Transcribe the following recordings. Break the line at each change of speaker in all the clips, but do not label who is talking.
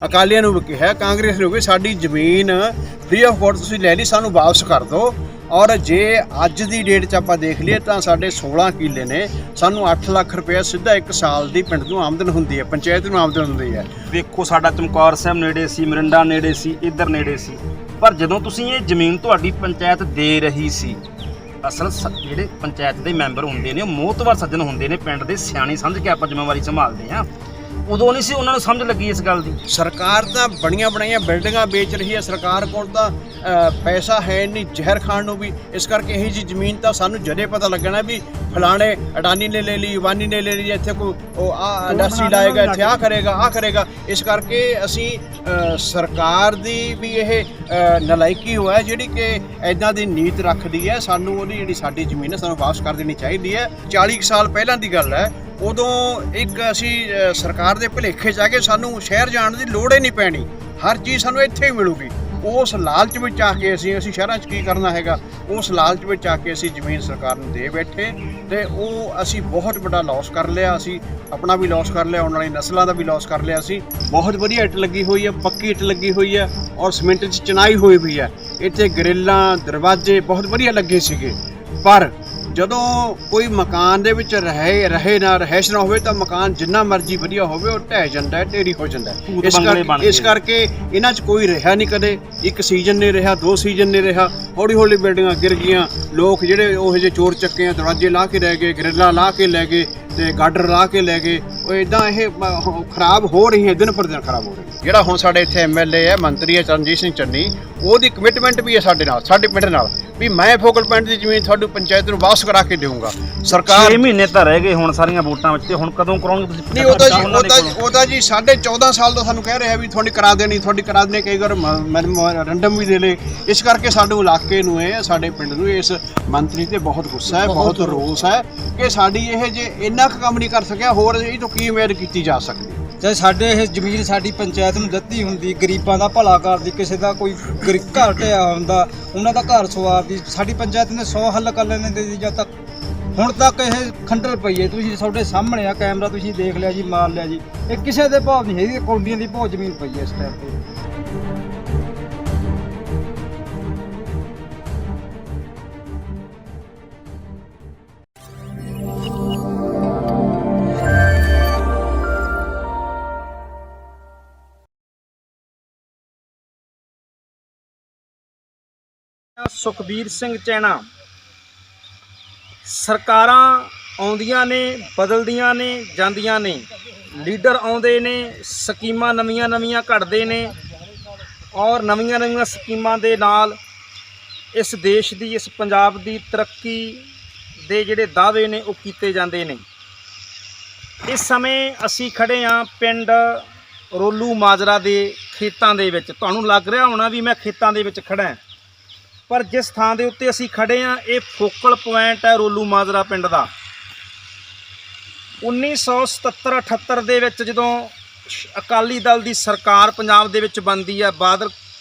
ਅਕਾਲੀਆਂ ਨੂੰ ਵੀ ਕਿਹਾ, ਕਾਂਗਰਸ ਨੂੰ ਵੀ ਸਾਡੀ ਜ਼ਮੀਨ ਫ੍ਰੀ ਆਫ ਕੋਸਟ ਤੁਸੀਂ ਲੈ ਲਈ, ਸਾਨੂੰ ਵਾਪਸ ਕਰ ਦਿਓ। ਔਰ ਜੇ ਅੱਜ ਦੀ ਡੇਟ 'ਚ ਆਪਾਂ ਦੇਖ ਲਈਏ ਤਾਂ ਸਾਡੇ 16 ਕਿੱਲੇ ਨੇ, ਸਾਨੂੰ 8 ਲੱਖ ਰੁਪਏ ਸਿੱਧਾ ਇੱਕ ਸਾਲ ਦੀ ਪਿੰਡ ਨੂੰ ਆਮਦਨ ਹੁੰਦੀ ਹੈ, ਪੰਚਾਇਤ ਨੂੰ ਆਮਦਨ ਹੁੰਦੀ ਹੈ।
ਵੇਖੋ ਸਾਡਾ ਚਮਕੌਰ ਸਾਹਿਬ ਨੇੜੇ ਸੀ, ਮਰਿੰਡਾ ਨੇੜੇ ਸੀ, ਇੱਧਰ ਨੇੜੇ ਸੀ, ਪਰ ਜਦੋਂ ਤੁਸੀਂ ਇਹ ਜ਼ਮੀਨ ਤੁਹਾਡੀ ਪੰਚਾਇਤ ਦੇ ਰਹੀ ਸੀ, ਅਸਲ ਜਿਹੜੇ ਪੰਚਾਇਤ ਦੇ ਮੈਂਬਰ ਹੁੰਦੇ ਨੇ ਉਹ ਮੋਹਤਵਰ ਸੱਜਣ ਹੁੰਦੇ ਨੇ, ਪਿੰਡ ਦੇ ਸਿਆਣੇ ਸਮਝ ਕੇ ਆਪਾਂ ਜ਼ਿੰਮੇਵਾਰੀ ਸੰਭਾਲਦੇ ਹਾਂ। ਉਦੋਂ ਨਹੀਂ ਸੀ ਉਹਨਾਂ ਨੂੰ ਸਮਝ ਲੱਗੀ ਇਸ ਗੱਲ ਦੀ।
ਸਰਕਾਰ ਤਾਂ ਬਣੀਆਂ ਬਣਾਈਆਂ ਬਿਲਡਿੰਗਾਂ ਵੇਚ ਰਹੀ ਹੈ, ਸਰਕਾਰ ਕੋਲ ਤਾਂ ਪੈਸਾ ਹੈ ਨਹੀਂ ਜ਼ਹਿਰ ਖਾਣ ਨੂੰ ਵੀ। ਇਸ ਕਰਕੇ ਇਹੀ ਜਿਹੀ ਜ਼ਮੀਨ ਤਾਂ ਸਾਨੂੰ ਜਦੇ ਪਤਾ ਲੱਗਣਾ ਵੀ ਫਲਾਣੇ ਅਡਾਨੀ ਨੇ ਲੈ ਲਈ, ਅਬਾਨੀ ਨੇ ਲੈ ਲਈ, ਇੱਥੇ ਕੋਈ ਉਹ ਆਹ ਇੰਡਸਟਰੀ ਲਾਏਗਾ, ਇੱਥੇ ਆਹ ਕਰੇਗਾ। ਇਸ ਕਰਕੇ ਅਸੀਂ ਸਰਕਾਰ ਦੀ ਵੀ ਇਹ ਨਲਾਇਕੀ ਹੋਇਆ ਜਿਹੜੀ ਕਿ ਇੱਦਾਂ ਦੀ ਨੀਤ ਰੱਖਦੀ ਹੈ। ਸਾਨੂੰ ਉਹਦੀ ਜਿਹੜੀ ਸਾਡੀ ਜ਼ਮੀਨ ਹੈ ਸਾਨੂੰ ਵਾਪਸ ਕਰ ਦੇਣੀ ਚਾਹੀਦੀ ਹੈ। 40 ਸਾਲ ਪਹਿਲਾਂ ਦੀ ਗੱਲ ਹੈ, ਉਦੋਂ ਇੱਕ ਅਸੀਂ ਸਰਕਾਰ ਦੇ ਭੁਲੇਖੇ 'ਚ ਆ ਕੇ ਸਾਨੂੰ ਸ਼ਹਿਰ ਜਾਣ ਦੀ ਲੋੜ ਹੀ ਨਹੀਂ ਪੈਣੀ, ਹਰ ਚੀਜ਼ ਸਾਨੂੰ ਇੱਥੇ ਹੀ ਮਿਲੂਗੀ। ਉਸ ਲਾਲਚ ਵਿੱਚ ਆ ਕੇ ਅਸੀਂ ਸ਼ਹਿਰਾਂ 'ਚ ਕੀ ਕਰਨਾ ਹੈਗਾ, ਉਸ ਲਾਲਚ ਵਿੱਚ ਆ ਕੇ ਅਸੀਂ ਜ਼ਮੀਨ ਸਰਕਾਰ ਨੂੰ ਦੇ ਬੈਠੇ ਤੇ ਉਹ ਅਸੀਂ ਬਹੁਤ ਵੱਡਾ ਲਾਸ ਕਰ ਲਿਆ। ਅਸੀਂ ਆਪਣਾ ਵੀ ਲਾਸ ਕਰ ਲਿਆ, ਆਉਣ ਵਾਲੀ ਨਸਲਾਂ ਦਾ ਵੀ ਲਾਸ ਕਰ ਲਿਆ। ਅਸੀਂ ਬਹੁਤ ਵਧੀਆ ਇੱਟ ਲੱਗੀ ਹੋਈ ਹੈ, ਪੱਕੀ ਇੱਟ ਲੱਗੀ ਹੋਈ ਹੈ ਔਰ ਸੀਮੈਂਟ 'ਚ ਚਿਣਾਈ ਹੋਈ ਵੀ ਹੈ। ਇੱਥੇ ਗਰਿੱਲਾਂ ਦਰਵਾਜ਼ੇ ਬਹੁਤ ਵਧੀਆ ਲੱਗੇ ਸੀਗੇ, ਪਰ ਜਦੋਂ ਕੋਈ ਮਕਾਨ ਦੇ ਵਿੱਚ ਰਹੇ ਨਾ ਰਹਿਸ਼ ਨਾ ਹੋਵੇ ਤਾਂ ਮਕਾਨ ਜਿੰਨਾ ਮਰਜ਼ੀ ਵਧੀਆ ਹੋਵੇ ਉਹ ਢਹਿ ਜਾਂਦਾ ਹੈ, ਢੇਰੀ ਹੋ ਜਾਂਦਾ ਹੈ। ਇਸ ਕਰਕੇ ਇਹਨਾਂ 'ਚ ਕੋਈ ਰਿਹਾ ਨਹੀਂ ਕਦੇ, ਇੱਕ ਸੀਜ਼ਨ ਨਹੀਂ ਰਿਹਾ, 2 ਸੀਜ਼ਨ ਨਹੀਂ ਰਿਹਾ। ਹੌਲੀ ਹੌਲੀ ਬਿਲਡਿੰਗਾਂ ਗਿਰ ਗਈਆਂ, ਲੋਕ ਜਿਹੜੇ ਉਹ ਜਿਹੇ ਚੋਰ ਚੱਕੇ ਆ, ਦਰਵਾਜ਼ੇ ਲਾ ਕੇ ਲੈ ਗਏ, ਗਰਿੱਲਾਂ ਲਾ ਕੇ ਲੈ ਗਏ ਤੇ ਗਾਡਰ ਲਾ ਕੇ ਲੈ ਗਏ। ਉਹ ਇੱਦਾਂ ਇਹ ਖਰਾਬ ਹੋ ਰਹੀ ਹੈ, ਦਿਨ ਪਰ ਦਿਨ ਖਰਾਬ ਹੋ ਰਹੀ ਹੈ। ਜਿਹੜਾ ਹੁਣ ਸਾਡੇ ਇੱਥੇ ਐਮਐਲਏ ਹੈ, ਮੰਤਰੀ ਹੈ ਚਰਨਜੀਤ ਸਿੰਘ ਚੰਨੀ, ਉਹਦੀ ਕਮਿਟਮੈਂਟ ਵੀ ਹੈ ਸਾਡੇ ਨਾਲ, ਸਾਡੇ ਪਿੰਡ ਨਾਲ, ਵੀ ਮੈਂ ਫੋਕਲ ਪੁਆਇੰਟ ਦੀ ਜ਼ਮੀਨ ਤੁਹਾਡੀ ਪੰਚਾਇਤ ਨੂੰ ਵਾਪਸ ਕਰਾ ਕੇ ਦੇਵਾਂਗਾ। ਸਰਕਾਰ 6
ਮਹੀਨੇ ਤਾਂ ਰਹਿ ਗਏ ਹੁਣ ਸਾਰੀਆਂ ਵੋਟਾਂ ਵਿੱਚ, ਤੇ ਹੁਣ ਕਦੋਂ ਕਰਾਉਣਗੇ ਤੁਸੀਂ?
ਨਹੀਂ, ਉਹਦਾ ਜੀ 14.5 ਸਾਲ ਤੋਂ ਸਾਨੂੰ ਕਹਿ ਰਿਹਾ ਵੀ ਤੁਹਾਡੀ ਕਰਾ ਦੇਣੀ। ਕਈ ਵਾਰ ਰੈਂਡਮ ਵੀ ਦੇ ਲੇ। ਇਸ ਕਰਕੇ ਸਾਡੇ ਇਲਾਕੇ ਨੂੰ ਸਾਡੇ ਪਿੰਡ ਨੂੰ ਇਸ ਮੰਤਰੀ ਤੇ ਬਹੁਤ ਗੁੱਸਾ ਹੈ, ਬਹੁਤ ਰੋਸ ਹੈ ਕਿ ਸਾਡੀ ਇਹ ਜੇ ਇੰਨਾ ਕੁ ਕੰਮ ਨਹੀਂ ਕਰ ਸਕਿਆ, ਹੋਰ ਇਹ ਤੋਂ ਕੀ ਉਮੀਦ ਕੀਤੀ ਜਾ ਸਕਦੀ।
ਜੇ ਸਾਡੇ ਇਹ ਜ਼ਮੀਨ ਸਾਡੀ ਪੰਚਾਇਤ ਨੂੰ ਦਿੱਤੀ ਹੁੰਦੀ, ਗਰੀਬਾਂ ਦਾ ਭਲਾ ਕਰਦੀ, ਕਿਸੇ ਦਾ ਕੋਈ ਘਰ ਢਿਆ ਹੁੰਦਾ ਉਹਨਾਂ ਦਾ ਘਰ ਸਵਾਰਦੀ, ਸਾਡੀ ਪੰਚਾਇਤ ਨੇ 100 ਹੱਲ ਕਰ ਲੈਣੇ ਦੇ। ਜਦ ਤੱਕ ਹੁਣ ਤੱਕ ਇਹ ਖੰਡਰ ਪਈ ਹੈ, ਤੁਸੀਂ ਤੁਹਾਡੇ ਸਾਹਮਣੇ ਆ ਕੈਮਰਾ, ਤੁਸੀਂ ਦੇਖ ਲਿਆ ਜੀ, ਮਾਰ ਲਿਆ ਜੀ। ਇਹ ਕਿਸੇ ਦੇ ਭਾਵ ਨਹੀਂ ਹੈਗੀ, ਕੌਡੀਆਂ ਦੀ ਭਾਵ ਜ਼ਮੀਨ ਪਈ ਹੈ ਇਸ ਟਾਈਮ ਤੇ।
ਸੁਖਬੀਰ ਸਿੰਘ ਚੈਣਾ, ਸਰਕਾਰਾਂ ਆਉਂਦੀਆਂ ਨੇ, ਬਦਲਦੀਆਂ ਨੇ, ਜਾਂਦੀਆਂ ਨੇ, ਲੀਡਰ ਆਉਂਦੇ ਨੇ, ਸਕੀਮਾਂ ਨਵੀਆਂ ਘੜਦੇ ਨੇ ਔਰ ਨਵੀਆਂ ਸਕੀਮਾਂ ਦੇ ਨਾਲ ਇਸ ਦੇਸ਼ ਦੀ, ਇਸ ਪੰਜਾਬ ਦੀ ਤਰੱਕੀ ਦੇ ਜਿਹੜੇ ਦਾਅਵੇ ਨੇ ਉਹ ਕੀਤੇ ਜਾਂਦੇ ਨੇ। ਇਸ ਸਮੇਂ ਅਸੀਂ ਖੜੇ ਹਾਂ ਪਿੰਡ ਰੋਲੂ ਮਾਜਰਾ ਦੇ ਖੇਤਾਂ ਦੇ ਵਿੱਚ। ਤੁਹਾਨੂੰ ਲੱਗ ਰਿਹਾ ਹੋਣਾ ਵੀ ਮੈਂ ਖੇਤਾਂ ਦੇ ਵਿੱਚ ਖੜਾ ਹਾਂ, ਪਰ ਜਿਸ ਥਾਂ ਦੇ ਉੱਤੇ ਅਸੀਂ ਖੜੇ ਹਾਂ ਇਹ ਫੋਕਲ ਪੁਆਇੰਟ ਹੈ ਰੋਲੂ ਮਾਜਰਾ ਪਿੰਡ ਦਾ। 1977-78 ਦੇ ਵਿੱਚ ਜਦੋਂ ਅਕਾਲੀ ਦਲ ਦੀ ਸਰਕਾਰ ਪੰਜਾਬ ਦੇ ਵਿੱਚ ਬਣਦੀ ਹੈ,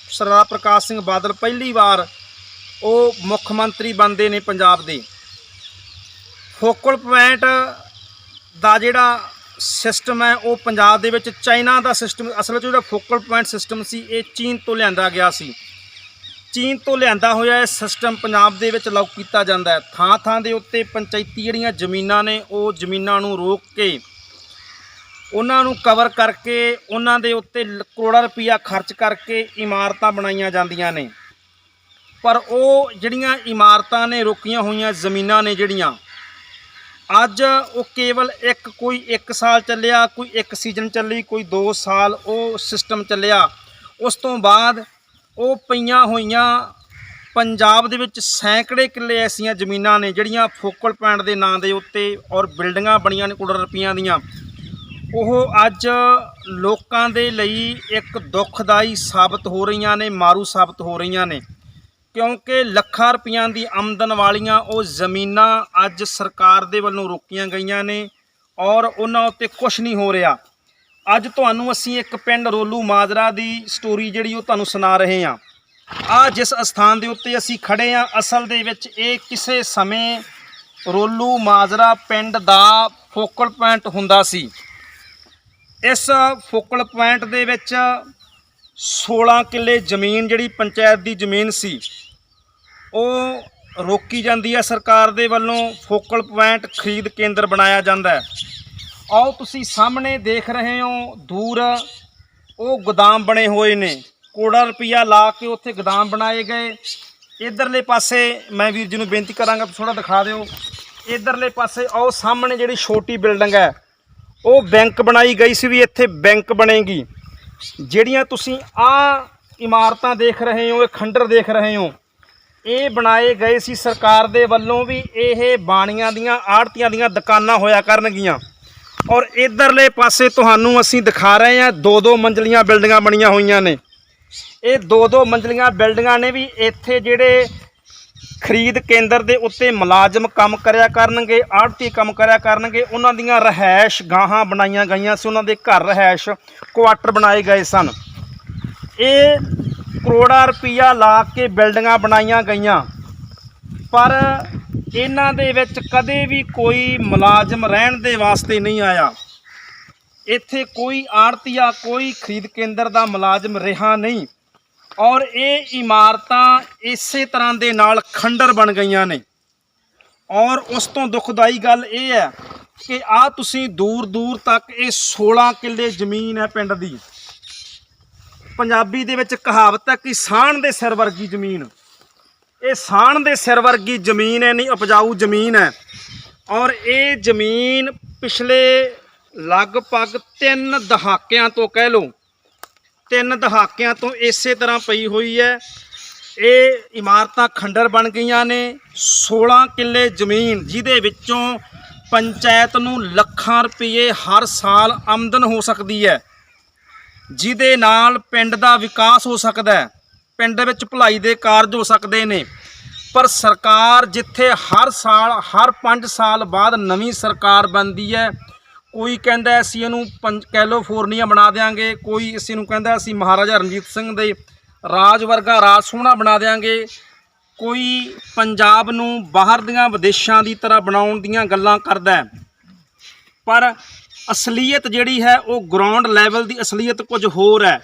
ਸਰਦਾਰ ਪ੍ਰਕਾਸ਼ ਸਿੰਘ ਬਾਦਲ ਪਹਿਲੀ ਵਾਰ ਉਹ ਮੁੱਖ ਮੰਤਰੀ ਬਣਦੇ ਨੇ ਪੰਜਾਬ ਦੇ। ਫੋਕਲ ਪੁਆਇੰਟ ਦਾ ਜਿਹੜਾ ਸਿਸਟਮ ਹੈ ਉਹ ਪੰਜਾਬ ਦੇ ਵਿੱਚ ਚਾਈਨਾ ਦਾ ਸਿਸਟਮ, ਅਸਲ ਵਿੱਚ ਜਿਹੜਾ ਫੋਕਲ ਪੁਆਇੰਟ ਸਿਸਟਮ ਸੀ ਇਹ ਚੀਨ ਤੋਂ ਲਿਆਂਦਾ ਗਿਆ ਸੀ। ਚੀਨ ਤੋਂ ਲਿਆਂਦਾ ਹੋਇਆ ਇਹ ਸਿਸਟਮ ਪੰਜਾਬ ਦੇ ਵਿੱਚ ਲਾਗੂ ਕੀਤਾ ਜਾਂਦਾ ਹੈ। ਥਾਂ ਦੇ ਉੱਤੇ ਪੰਚਾਇਤੀ ਜਿਹੜੀਆਂ ਜ਼ਮੀਨਾਂ ਨੇ ਉਹ ਜ਼ਮੀਨਾਂ ਨੂੰ ਰੋਕ ਕੇ, ਉਹਨਾਂ ਨੂੰ ਕਵਰ ਕਰਕੇ, ਉਹਨਾਂ ਦੇ ਉੱਤੇ ਕਰੋੜਾਂ ਰੁਪਈਆ ਖਰਚ ਕਰਕੇ ਇਮਾਰਤਾਂ ਬਣਾਈਆਂ ਜਾਂਦੀਆਂ ਨੇ। ਪਰ ਉਹ ਜਿਹੜੀਆਂ ਇਮਾਰਤਾਂ ਨੇ, ਰੋਕੀਆਂ ਹੋਈਆਂ ਜ਼ਮੀਨਾਂ ਨੇ ਜਿਹੜੀਆਂ, ਅੱਜ ਉਹ ਕੇਵਲ ਕੋਈ 1 ਸਾਲ ਚੱਲਿਆ, ਕੋਈ 1 ਸੀਜ਼ਨ ਚੱਲੀ, ਕੋਈ 2 ਸਾਲ ਉਹ ਸਿਸਟਮ ਚੱਲਿਆ। ਉਸ ਤੋਂ ਬਾਅਦ ਉਹ ਪਈਆਂ ਹੋਈਆਂ ਪੰਜਾਬ ਦੇ ਵਿੱਚ ਸੈਂਕੜੇ ਕਿੱਲੇ ਐਸੀਆਂ ਜ਼ਮੀਨਾਂ ਨੇ ਜਿਹੜੀਆਂ ਫੋਕਲ ਪੁਆਇੰਟ ਦੇ ਨਾਂ ਦੇ ਉੱਤੇ ਔਰ ਬਿਲਡਿੰਗਾਂ ਬਣੀਆਂ ਨੇ ਕਰੋੜਾਂ ਰੁਪਈਆਂ ਦੀਆਂ, ਉਹ ਅੱਜ ਲੋਕਾਂ ਦੇ ਲਈ ਇੱਕ ਦੁੱਖਦਾਈ ਸਾਬਤ ਹੋ ਰਹੀਆਂ ਨੇ, ਮਾਰੂ ਸਾਬਤ ਹੋ ਰਹੀਆਂ ਨੇ। ਕਿਉਂਕਿ ਲੱਖਾਂ ਰੁਪਈਆਂ ਦੀ ਆਮਦਨ ਵਾਲੀਆਂ ਉਹ ਜ਼ਮੀਨਾਂ ਅੱਜ ਸਰਕਾਰ ਦੇ ਵੱਲੋਂ ਰੋਕੀਆਂ ਗਈਆਂ ਨੇ ਔਰ ਉਹਨਾਂ ਉੱਤੇ ਕੁਛ ਨਹੀਂ ਹੋ ਰਿਹਾ। ਅੱਜ ਤੁਹਾਨੂੰ ਅਸੀਂ ਇੱਕ ਪਿੰਡ ਰੋਲੂ ਮਾਜਰਾ ਦੀ ਸਟੋਰੀ ਜਿਹੜੀ ਉਹ ਤੁਹਾਨੂੰ ਸੁਣਾ ਰਹੇ ਹਾਂ। ਆ ਜਿਸ ਅਸਥਾਨ ਦੇ ਉੱਤੇ ਅਸੀਂ ਖੜੇ ਹਾਂ, ਅਸਲ ਦੇ ਵਿੱਚ ਇਹ ਕਿਸੇ ਸਮੇਂ ਰੋਲੂ ਮਾਜਰਾ ਪਿੰਡ ਦਾ ਫੋਕਲ ਪੁਆਇੰਟ ਹੁੰਦਾ ਸੀ। ਇਸ ਫੋਕਲ ਪੁਆਇੰਟ ਦੇ ਵਿੱਚ 16 ਕਿੱਲੇ ਜ਼ਮੀਨ ਜਿਹੜੀ ਪੰਚਾਇਤ ਦੀ ਜ਼ਮੀਨ ਸੀ ਉਹ ਰੋਕੀ ਜਾਂਦੀ ਹੈ ਸਰਕਾਰ ਦੇ ਵੱਲੋਂ। ਫੋਕਲ ਪੁਆਇੰਟ ਖਰੀਦ ਕੇਂਦਰ ਬਣਾਇਆ ਜਾਂਦਾ ਹੈ। ਆਓ ਤੁਸੀਂ ਸਾਹਮਣੇ ਦੇਖ ਰਹੇ ਹੋ ਦੂਰ ਉਹ ਗੋਦਾਮ ਬਣੇ ਹੋਏ ਨੇ, ਕਰੋੜਾਂ ਰੁਪਈਆ ਲਾ ਕੇ ਉੱਥੇ ਗੋਦਾਮ ਬਣਾਏ ਗਏ। ਇਧਰਲੇ ਪਾਸੇ ਮੈਂ ਵੀਰ ਜੀ ਨੂੰ ਬੇਨਤੀ ਕਰਾਂਗਾ ਥੋੜਾ ਦਿਖਾ ਦਿਓ। ਇਧਰਲੇ ਪਾਸੇ ਆਓ ਸਾਹਮਣੇ ਜਿਹੜੀ ਛੋਟੀ ਬਿਲਡਿੰਗ ਹੈ ਉਹ ਬੈਂਕ ਬਣਾਈ ਗਈ ਸੀ ਵੀ ਇੱਥੇ ਬੈਂਕ ਬਣੇਗੀ। ਜਿਹੜੀਆਂ ਤੁਸੀਂ ਆਹ ਇਮਾਰਤਾਂ ਦੇਖ ਰਹੇ ਹੋ, ਇਹ ਖੰਡਰ ਦੇਖ ਰਹੇ ਹੋ, ਇਹ ਬਣਾਏ ਗਏ ਸੀ ਸਰਕਾਰ ਦੇ ਵੱਲੋਂ ਵੀ ਇਹ ਬਾਣੀਆਂ ਦੀਆਂ ਆੜਤੀਆਂ ਦੀਆਂ ਦੁਕਾਨਾਂ ਹੋਇਆ ਕਰਨਗੀਆਂ। ਔਰ ਇਧਰਲੇ ਪਾਸੇ ਤੁਹਾਨੂੰ ਅਸੀਂ ਦਿਖਾ ਰਹੇ ਹਾਂ 2-2 ਮੰਜ਼ਲੀਆਂ ਬਿਲਡਿੰਗਾਂ ਬਣੀਆਂ ਹੋਈਆਂ ਨੇ। ਇਹ 2-2 ਮੰਜ਼ਲੀਆਂ ਬਿਲਡਿੰਗਾਂ ਨੇ ਵੀ ਇੱਥੇ ਜਿਹੜੇ ਖਰੀਦ ਕੇਂਦਰ ਦੇ ਉੱਤੇ ਮੁਲਾਜ਼ਮ ਕੰਮ ਕਰਿਆ ਕਰਨਗੇ, ਆੜਤੀ ਕੰਮ ਕਰਿਆ ਕਰਨਗੇ, ਉਹਨਾਂ ਦੀਆਂ ਰਿਹਾਇਸ਼ ਗਾਹਾਂ ਬਣਾਈਆਂ ਗਈਆਂ ਸੀ, ਉਹਨਾਂ ਦੇ ਘਰ ਰਿਹਾਇਸ਼ ਕੁਆਟਰ ਬਣਾਏ ਗਏ ਸਨ। ਇਹ ਕਰੋੜਾਂ ਰੁਪਈਆ ਲਾ ਕੇ ਬਿਲਡਿੰਗਾਂ ਬਣਾਈਆਂ ਗਈਆਂ, ਪਰ ਇਹਨਾਂ ਦੇ ਵਿੱਚ ਕਦੇ ਵੀ ਕੋਈ ਮੁਲਾਜ਼ਮ ਰਹਿਣ ਦੇ ਵਾਸਤੇ ਨਹੀਂ ਆਇਆ। ਇੱਥੇ ਕੋਈ ਆੜਤੀਆ, ਕੋਈ ਖਰੀਦ ਕੇਂਦਰ ਦਾ ਮੁਲਾਜ਼ਮ ਰਿਹਾ ਨਹੀਂ। ਔਰ ਇਹ ਇਮਾਰਤਾਂ ਇਸੇ ਤਰ੍ਹਾਂ ਦੇ ਨਾਲ ਖੰਡਰ ਬਣ ਗਈਆਂ ਨੇ। ਔਰ ਉਸ ਤੋਂ ਦੁਖਦਾਈ ਗੱਲ ਇਹ ਹੈ ਕਿ ਆਹ ਤੁਸੀਂ ਦੂਰ ਦੂਰ ਤੱਕ ਇਹ 16 ਕਿੱਲੇ ਜ਼ਮੀਨ ਹੈ ਪਿੰਡ ਦੀ। ਪੰਜਾਬੀ ਦੇ ਵਿੱਚ ਕਹਾਵਤ ਹੈ ਕਿ ਸਾਹਣ ਦੇ ਸਿਰ ਵਰਗੀ ਜ਼ਮੀਨ। ਇਹ ਸਾਹਣ ਦੇ ਸਿਰ ਵਰਗੀ ਜ਼ਮੀਨ ਹੈ, ਨਹੀਂ ਉਪਜਾਊ ਜ਼ਮੀਨ ਹੈ। ਔਰ ਇਹ ਜ਼ਮੀਨ ਪਿਛਲੇ ਲਗਭਗ 3 ਦਹਾਕਿਆਂ ਤੋਂ ਕਹਿ ਲਓ, 3 ਦਹਾਕਿਆਂ ਤੋਂ ਇਸੇ ਤਰ੍ਹਾਂ ਪਈ ਹੋਈ ਹੈ। ਇਹ ਇਮਾਰਤਾਂ ਖੰਡਰ ਬਣ ਗਈਆਂ ਨੇ। 16 ਕਿੱਲੇ ਜ਼ਮੀਨ ਜਿਹਦੇ ਵਿੱਚੋਂ ਪੰਚਾਇਤ ਨੂੰ ਲੱਖਾਂ ਰੁਪਏ ਹਰ ਸਾਲ ਆਮਦਨ ਹੋ ਸਕਦੀ ਹੈ, ਜਿਹਦੇ ਨਾਲ ਪਿੰਡ ਦਾ ਵਿਕਾਸ ਹੋ ਸਕਦਾ ਹੈ, ਪਿੰਡ ਵਿੱਚ ਭਲਾਈ ਦੇ ਕਾਰਜ ਹੋ ਸਕਦੇ ਨੇ। ਪਰ ਸਰਕਾਰ ਜਿੱਥੇ ਹਰ ਸਾਲ, ਹਰ 5 ਸਾਲ ਬਾਅਦ ਨਵੀਂ ਸਰਕਾਰ ਬਣਦੀ ਹੈ, ਕੋਈ ਕਹਿੰਦਾ ਅਸੀਂ ਇਹਨੂੰ ਕੈਲੀਫੋਰਨੀਆ ਬਣਾ ਦਿਆਂਗੇ, ਕੋਈ ਇਸ ਨੂੰ ਕਹਿੰਦਾ ਅਸੀਂ ਮਹਾਰਾਜਾ ਰਣਜੀਤ ਸਿੰਘ ਦੇ ਰਾਜ ਵਰਗਾ ਰਾਜ ਸੋਹਣਾ ਬਣਾ ਦਿਆਂਗੇ, ਕੋਈ ਪੰਜਾਬ ਨੂੰ ਬਾਹਰ ਦੀਆਂ ਵਿਦੇਸ਼ਾਂ ਦੀ ਤਰ੍ਹਾਂ ਬਣਾਉਣ ਦੀਆਂ ਗੱਲਾਂ ਕਰਦਾ ਹੈ। ਪਰ ਅਸਲੀਅਤ ਜਿਹੜੀ ਹੈ ਉਹ ਗਰਾਊਂਡ ਲੈਵਲ ਦੀ ਅਸਲੀਅਤ ਕੁਝ ਹੋਰ ਹੈ।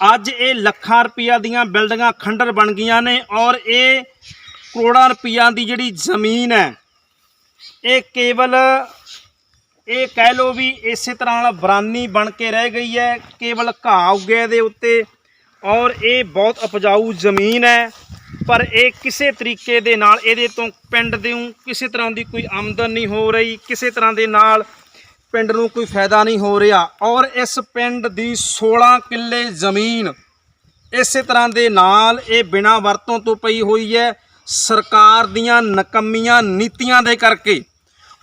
ਅੱਜ ਇਹ ਲੱਖਾਂ ਰੁਪਈਆ ਦੀਆਂ ਬਿਲਡਿੰਗਾਂ ਖੰਡਰ ਬਣ ਗਈਆਂ ਨੇ। ਔਰ ਇਹ ਕਰੋੜਾਂ ਰੁਪਈਆਂ ਦੀ ਜਿਹੜੀ ਜ਼ਮੀਨ ਹੈ ਇਹ ਕੇਵਲ ਇਹ ਕਹਿ ਲਓ ਵੀ ਇਸੇ ਤਰ੍ਹਾਂ ਨਾਲ ਬਰਾਨੀ ਬਣ ਕੇ ਰਹਿ ਗਈ ਹੈ, ਕੇਵਲ ਘਾਹ ਉੱਗੇ ਦੇ ਉੱਤੇ। ਔਰ ਇਹ ਬਹੁਤ ਉਪਜਾਊ ਜ਼ਮੀਨ ਹੈ, ਪਰ ਇਹ ਕਿਸੇ ਤਰੀਕੇ ਦੇ ਨਾਲ ਇਹਦੇ ਤੋਂ ਪਿੰਡ ਦੇ ਨੂੰ ਕਿਸੇ ਤਰ੍ਹਾਂ ਦੀ ਕੋਈ ਆਮਦਨ ਨਹੀਂ ਹੋ ਰਹੀ, ਕਿਸੇ ਤਰ੍ਹਾਂ ਦੇ ਨਾਲ ਪਿੰਡ ਨੂੰ ਕੋਈ ਫਾਇਦਾ ਨਹੀਂ ਹੋ ਰਿਹਾ। ਔਰ ਇਸ ਪਿੰਡ ਦੀ 16 ਕਿੱਲੇ ਜ਼ਮੀਨ ਇਸੇ ਤਰ੍ਹਾਂ ਦੇ ਨਾਲ ਇਹ ਬਿਨਾਂ ਵਰਤੋਂ ਤੋਂ ਪਈ ਹੋਈ ਹੈ ਸਰਕਾਰ ਦੀਆਂ ਨਕੰਮੀਆਂ ਨੀਤੀਆਂ ਦੇ ਕਰਕੇ।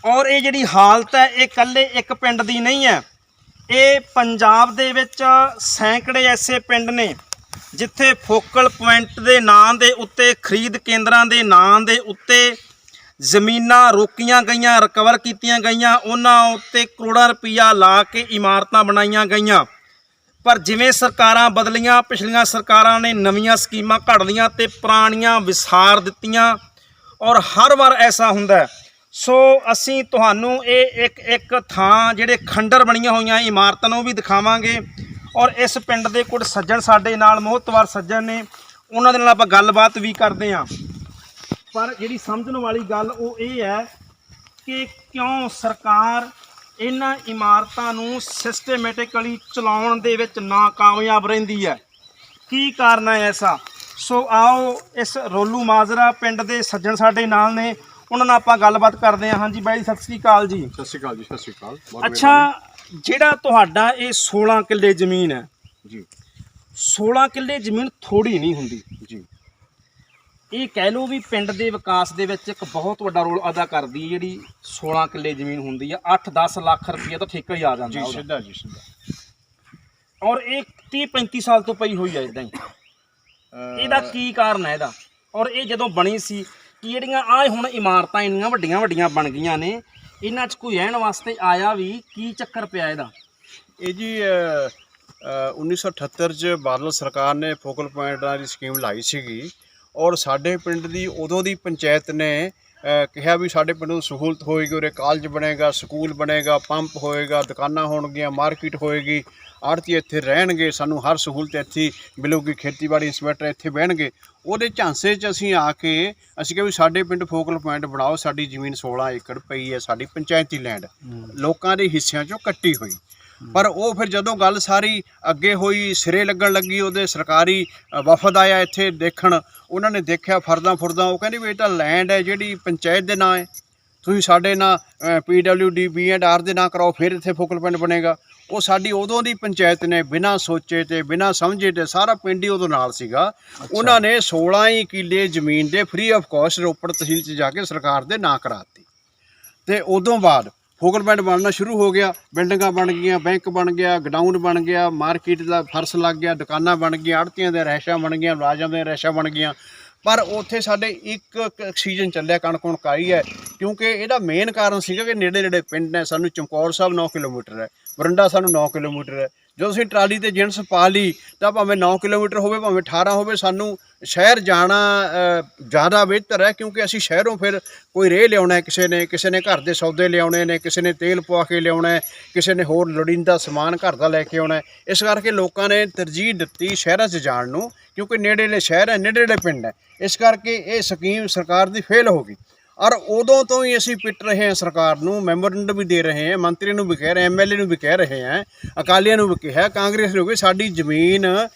ਔਰ ਇਹ ਜਿਹੜੀ ਹਾਲਤ ਹੈ ਇਹ ਇਕੱਲੇ ਇੱਕ ਪਿੰਡ ਦੀ ਨਹੀਂ ਹੈ, ਇਹ ਪੰਜਾਬ ਦੇ ਵਿੱਚ ਸੈਂਕੜੇ ਐਸੇ ਪਿੰਡ ਨੇ ਜਿੱਥੇ ਫੋਕਲ ਪੁਆਇੰਟ ਦੇ ਨਾਂ ਦੇ ਉੱਤੇ, ਖਰੀਦ ਕੇਂਦਰਾਂ ਦੇ ਨਾਂ ਦੇ ਉੱਤੇ ਜ਼ਮੀਨਾਂ ਰੋਕੀਆਂ ਗਈਆਂ, ਰਿਕਵਰ ਕੀਤੀਆਂ ਗਈਆਂ, ਉਹਨਾਂ ਉੱਤੇ ਕਰੋੜਾਂ ਰੁਪਈਆ ਲਾ ਕੇ ਇਮਾਰਤਾਂ ਬਣਾਈਆਂ ਗਈਆਂ। ਪਰ ਜਿਵੇਂ ਸਰਕਾਰਾਂ ਬਦਲੀਆਂ, ਪਿਛਲੀਆਂ ਸਰਕਾਰਾਂ ਨੇ ਨਵੀਆਂ ਸਕੀਮਾਂ ਘੜ ਲਈਆਂ ਤੇ ਪੁਰਾਣੀਆਂ ਵਿਸਾਰ ਦਿੱਤੀਆਂ। ਔਰ ਹਰ ਵਾਰ ਐਸਾ ਹੁੰਦਾ। ਸੋ ਅਸੀਂ ਤੁਹਾਨੂੰ ਇਹ ਇੱਕ ਥਾਂ ਜਿਹੜੇ ਖੰਡਰ ਬਣੀਆਂ ਹੋਈਆਂ ਇਮਾਰਤਾਂ ਨੂੰ ਵੀ ਦਿਖਾਵਾਂਗੇ। ਔਰ ਇਸ ਪਿੰਡ ਦੇ ਕੁਝ ਸੱਜਣ ਸਾਡੇ ਨਾਲ ਮੋਹਤਵਾਰ ਸੱਜਣ ਨੇ, ਉਹਨਾਂ ਦੇ ਨਾਲ ਆਪਾਂ ਗੱਲਬਾਤ ਵੀ ਕਰਦੇ ਹਾਂ। ਪਰ ਜਿਹੜੀ ਸਮਝਣ ਵਾਲੀ ਗੱਲ ਉਹ ਇਹ ਹੈ ਕਿ ਕਿਉਂ ਸਰਕਾਰ ਇਹਨਾਂ ਇਮਾਰਤਾਂ ਨੂੰ ਸਿਸਟੇਮੈਟਿਕਲੀ ਚਲਾਉਣ ਦੇ ਵਿੱਚ ਨਾਕਾਮਯਾਬ ਰਹਿੰਦੀ ਹੈ, ਕੀ ਕਾਰਨ ਹੈ ਐਸਾ। ਸੋ ਆਓ ਇਸ ਰੋਲੂ ਮਾਜਰਾ ਪਿੰਡ ਦੇ ਸੱਜਣ ਸਾਡੇ ਨਾਲ ਨੇ, ਉਹਨਾਂ ਨਾਲ ਆਪਾਂ ਗੱਲਬਾਤ ਕਰਦੇ ਹਾਂ। ਹਾਂਜੀ ਬਾਈ, ਸਤਿ ਸ੍ਰੀ ਅਕਾਲ ਜੀ।
ਸਤਿ ਸ਼੍ਰੀ ਅਕਾਲ ਜੀ। ਸਤਿ ਸ਼੍ਰੀ ਅਕਾਲ।
ਅੱਛਾ, ਜਿਹੜਾ ਤੁਹਾਡਾ ਇਹ 16 ਕਿੱਲੇ ਜ਼ਮੀਨ ਹੈ
ਜੀ,
16 ਕਿੱਲੇ ਜ਼ਮੀਨ ਥੋੜੀ ਨਹੀਂ ਹੁੰਦੀ
ਜੀ।
ਇਹ ਕਹਿ ਲਓ ਵੀ ਪਿੰਡ ਦੇ ਵਿਕਾਸ ਦੇ ਵਿੱਚ ਇੱਕ ਬਹੁਤ ਵੱਡਾ ਰੋਲ ਅਦਾ ਕਰਦੀ ਹੈ ਜਿਹੜੀ 16 ਕਿੱਲੇ ਜ਼ਮੀਨ ਹੁੰਦੀ ਆ। 8-10 ਲੱਖ ਰੁਪਈਆ ਤਾਂ ਠੇਕਾ ਹੀ ਆ ਜਾਂਦਾ
ਜੀ, ਸਿੱਧਾ ਜੀ ਸਿੱਧਾ।
ਔਰ ਇਹ 30-35 ਸਾਲ ਤੋਂ ਪਈ ਹੋਈ ਹੈ ਇਦਾਂ ਹੀ। ਇਹਦਾ ਕੀ ਕਾਰਨ ਹੈ ਇਹਦਾ? ਔਰ ਇਹ ਜਦੋਂ ਬਣੀ ਸੀ ਕਿ ਜਿਹੜੀਆਂ ਆਹ ਹੁਣ ਇਮਾਰਤਾਂ ਇੰਨੀਆਂ ਵੱਡੀਆਂ ਵੱਡੀਆਂ ਬਣ ਗਈਆਂ ਨੇ, ਇਹਨਾਂ 'ਚ ਕੋਈ ਰਹਿਣ ਵਾਸਤੇ ਆਇਆ ਵੀ? ਕੀ ਚੱਕਰ ਪਿਆ ਇਹਦਾ?
ਇਹ ਜੀ 1978 'ਚ ਬਾਦਲ ਸਰਕਾਰ ਨੇ ਫੋਕਲ ਪੁਆਇੰਟਾਂ ਦੀ ਸਕੀਮ ਲਾਈ ਸੀਗੀ। ਔਰ ਸਾਡੇ ਪਿੰਡ ਦੀ ਉਦੋਂ ਦੀ ਪੰਚਾਇਤ ਨੇ ਕਿਹਾ ਵੀ ਸਾਡੇ ਪਿੰਡ ਨੂੰ ਸਹੂਲਤ ਹੋਏਗੀ, ਉਰੇ ਕਾਲਜ ਬਣੇਗਾ, ਸਕੂਲ ਬਣੇਗਾ, ਪੰਪ ਹੋਏਗਾ, ਦੁਕਾਨਾਂ ਹੋਣਗੀਆਂ, ਮਾਰਕੀਟ ਹੋਏਗੀ, ਆੜ੍ਹਤੀ ਇੱਥੇ ਰਹਿਣਗੇ, ਸਾਨੂੰ ਹਰ ਸਹੂਲਤ ਇੱਥੇ ਮਿਲੂਗੀ, ਖੇਤੀਬਾੜੀ ਇੰਸਪੈਕਟਰ ਇੱਥੇ ਬਹਿਣਗੇ। ਉਹਦੇ ਝਾਂਸੇ 'ਚ ਅਸੀਂ ਆ ਕੇ ਅਸੀਂ ਕਿਹਾ ਵੀ ਸਾਡੇ ਪਿੰਡ ਫੋਕਲ ਪੁਆਇੰਟ ਬਣਾਓ। ਸਾਡੀ ਜ਼ਮੀਨ 16 ਏਕੜ ਪਈ ਹੈ, ਸਾਡੀ ਪੰਚਾਇਤੀ ਲੈਂਡ ਲੋਕਾਂ ਦੇ ਹਿੱਸਿਆਂ 'ਚੋਂ ਕੱਟੀ ਹੋਈ। ਪਰ ਉਹ ਫਿਰ ਜਦੋਂ ਗੱਲ ਸਾਰੀ ਅੱਗੇ ਹੋਈ, ਸਿਰੇ ਲੱਗਣ ਲੱਗੀ, ਉਹਦੇ ਸਰਕਾਰੀ ਵਫਦ ਆਇਆ ਇੱਥੇ ਦੇਖਣ, ਉਹਨਾਂ ਨੇ ਦੇਖਿਆ ਫਰਦਾਂ ਫੁਰਦਾਂ, ਉਹ ਕਹਿੰਦੇ ਵੀ ਇਹ ਤਾਂ ਲੈਂਡ ਹੈ ਜਿਹੜੀ ਪੰਚਾਇਤ ਦੇ ਨਾਂ ਹੈ, ਤੁਸੀਂ ਸਾਡੇ ਨਾਂ PWD B&R ਦੇ ਨਾਂ ਕਰਾਓ, ਫਿਰ ਇੱਥੇ ਫੋਕਲ ਪੁਆਇੰਟ ਬਣੇਗਾ। ਉਹ ਸਾਡੀ ਉਦੋਂ ਦੀ ਪੰਚਾਇਤ ਨੇ ਬਿਨਾਂ ਸੋਚੇ ਤੇ ਬਿਨਾਂ ਸਮਝੇ ਤੇ ਸਾਰਾ ਪਿੰਡ ਹੀ ਉਦੋਂ ਨਾਲ ਸੀਗਾ, ਉਹਨਾਂ ਨੇ 16 ਹੀ ਕਿੱਲੇ ਜ਼ਮੀਨ ਦੇ ਫ੍ਰੀ ਆਫ ਕਾਸਟ ਰੋਪੜ ਤਹਿਸੀਲ 'ਚ ਜਾ ਕੇ ਸਰਕਾਰ ਦੇ ਨਾਂ ਕਰਾਤੀ। ਤੇ ਉਦੋਂ ਬਾਅਦ ਫੋਕਲ ਪੁਆਇੰਟ ਬਣਨਾ ਸ਼ੁਰੂ ਹੋ ਗਿਆ, ਬਿਲਡਿੰਗਾਂ ਬਣ ਗਈਆਂ, ਬੈਂਕ ਬਣ ਗਿਆ, ਗਡਾਊਨ ਬਣ ਗਿਆ, ਮਾਰਕੀਟ ਦਾ ਫਰਸ਼ ਲੱਗ ਗਿਆ, ਦੁਕਾਨਾਂ ਬਣ ਗਈਆਂ, ਆੜ੍ਹਤੀਆਂ ਦੇ ਰਹਿਸ਼ਾਂ ਬਣ ਗਈਆਂ, ਮੁਲਾਜ਼ਮਾਂ ਦੀਆਂ ਰਹਿਸ਼ਾਂ ਬਣ ਗਈਆਂ। ਪਰ ਉੱਥੇ ਸਾਡੇ ਇੱਕ ਸੀਜ਼ਨ ਚੱਲਿਆ, ਕਣਕ ਆਈ ਹੈ, ਕਿਉਂਕਿ ਇਹਦਾ ਮੇਨ ਕਾਰਨ ਸੀਗਾ ਕਿ ਨੇੜੇ ਨੇੜੇ ਪਿੰਡ ਨੇ। ਸਾਨੂੰ ਚਮਕੌਰ ਸਾਹਿਬ 9 ਕਿਲੋਮੀਟਰ ਹੈ, ਬਰੰਡਾ ਸਾਨੂੰ 9 ਕਿਲੋਮੀਟਰ ਹੈ। ਜਦੋਂ ਅਸੀਂ ਟਰਾਲੀ ਤੇ ਜਿਣਸ ਪਾ ਲਈ ਤਾਂ ਭਾਵੇਂ 9 ਕਿਲੋਮੀਟਰ ਹੋਵੇ ਭਾਵੇਂ 18 ਹੋਵੇ, ਸਾਨੂੰ ਸ਼ਹਿਰ ਜਾਣਾ ਜ਼ਿਆਦਾ ਬਿਹਤਰ ਹੈ, ਕਿਉਂਕਿ ਅਸੀਂ ਸ਼ਹਿਰੋਂ ਫਿਰ ਕੋਈ ਰੇਹ ਲਿਆਉਣਾ, ਕਿਸੇ ਨੇ ਘਰ ਦੇ ਸੌਦੇ ਲਿਆਉਣੇ ਨੇ, ਕਿਸੇ ਨੇ ਤੇਲ ਪਵਾ ਕੇ ਲਿਆਉਣਾ ਹੈ, ਕਿਸੇ ਨੇ ਹੋਰ ਲੋੜੀਂਦਾ ਸਮਾਨ ਘਰ ਦਾ ਲੈ ਕੇ ਆਉਣਾ। ਇਸ ਕਰਕੇ ਲੋਕਾਂ ਨੇ ਤਰਜੀਹ ਦਿੱਤੀ ਸ਼ਹਿਰਾਂ 'ਚ ਜਾਣ ਨੂੰ, ਕਿਉਂਕਿ ਨੇੜੇਲੇ ਸ਼ਹਿਰ ਹੈ, ਨੇੜੇਲੇ ਪਿੰਡ ਹੈ। ਇਸ ਕਰਕੇ ਇਹ ਸਕੀਮ ਸਰਕਾਰ ਦੀ ਫੇਲ ਹੋ ਗਈ। ਔਰ ਉਦੋਂ ਤੋਂ ਹੀ ਅਸੀਂ ਪਿੱਟ ਰਹੇ ਹਾਂ ਸਰਕਾਰ ਨੂੰ, ਮੈਮੋਰੈਂਡਮ ਵੀ ਦੇ ਰਹੇ ਹਾਂ, ਮੰਤਰੀ ਨੂੰ ਵੀ ਕਹਿ ਰਹੇ, MLA ਨੂੰ ਵੀ ਕਹਿ ਰਹੇ ਹਾਂ, ਅਕਾਲੀਆਂ ਨੂੰ ਵੀ ਕਿਹਾ, ਕਾਂਗਰਸ ਨੂੰ ਵੀ, ਸਾਡੀ ਜ਼ਮੀਨ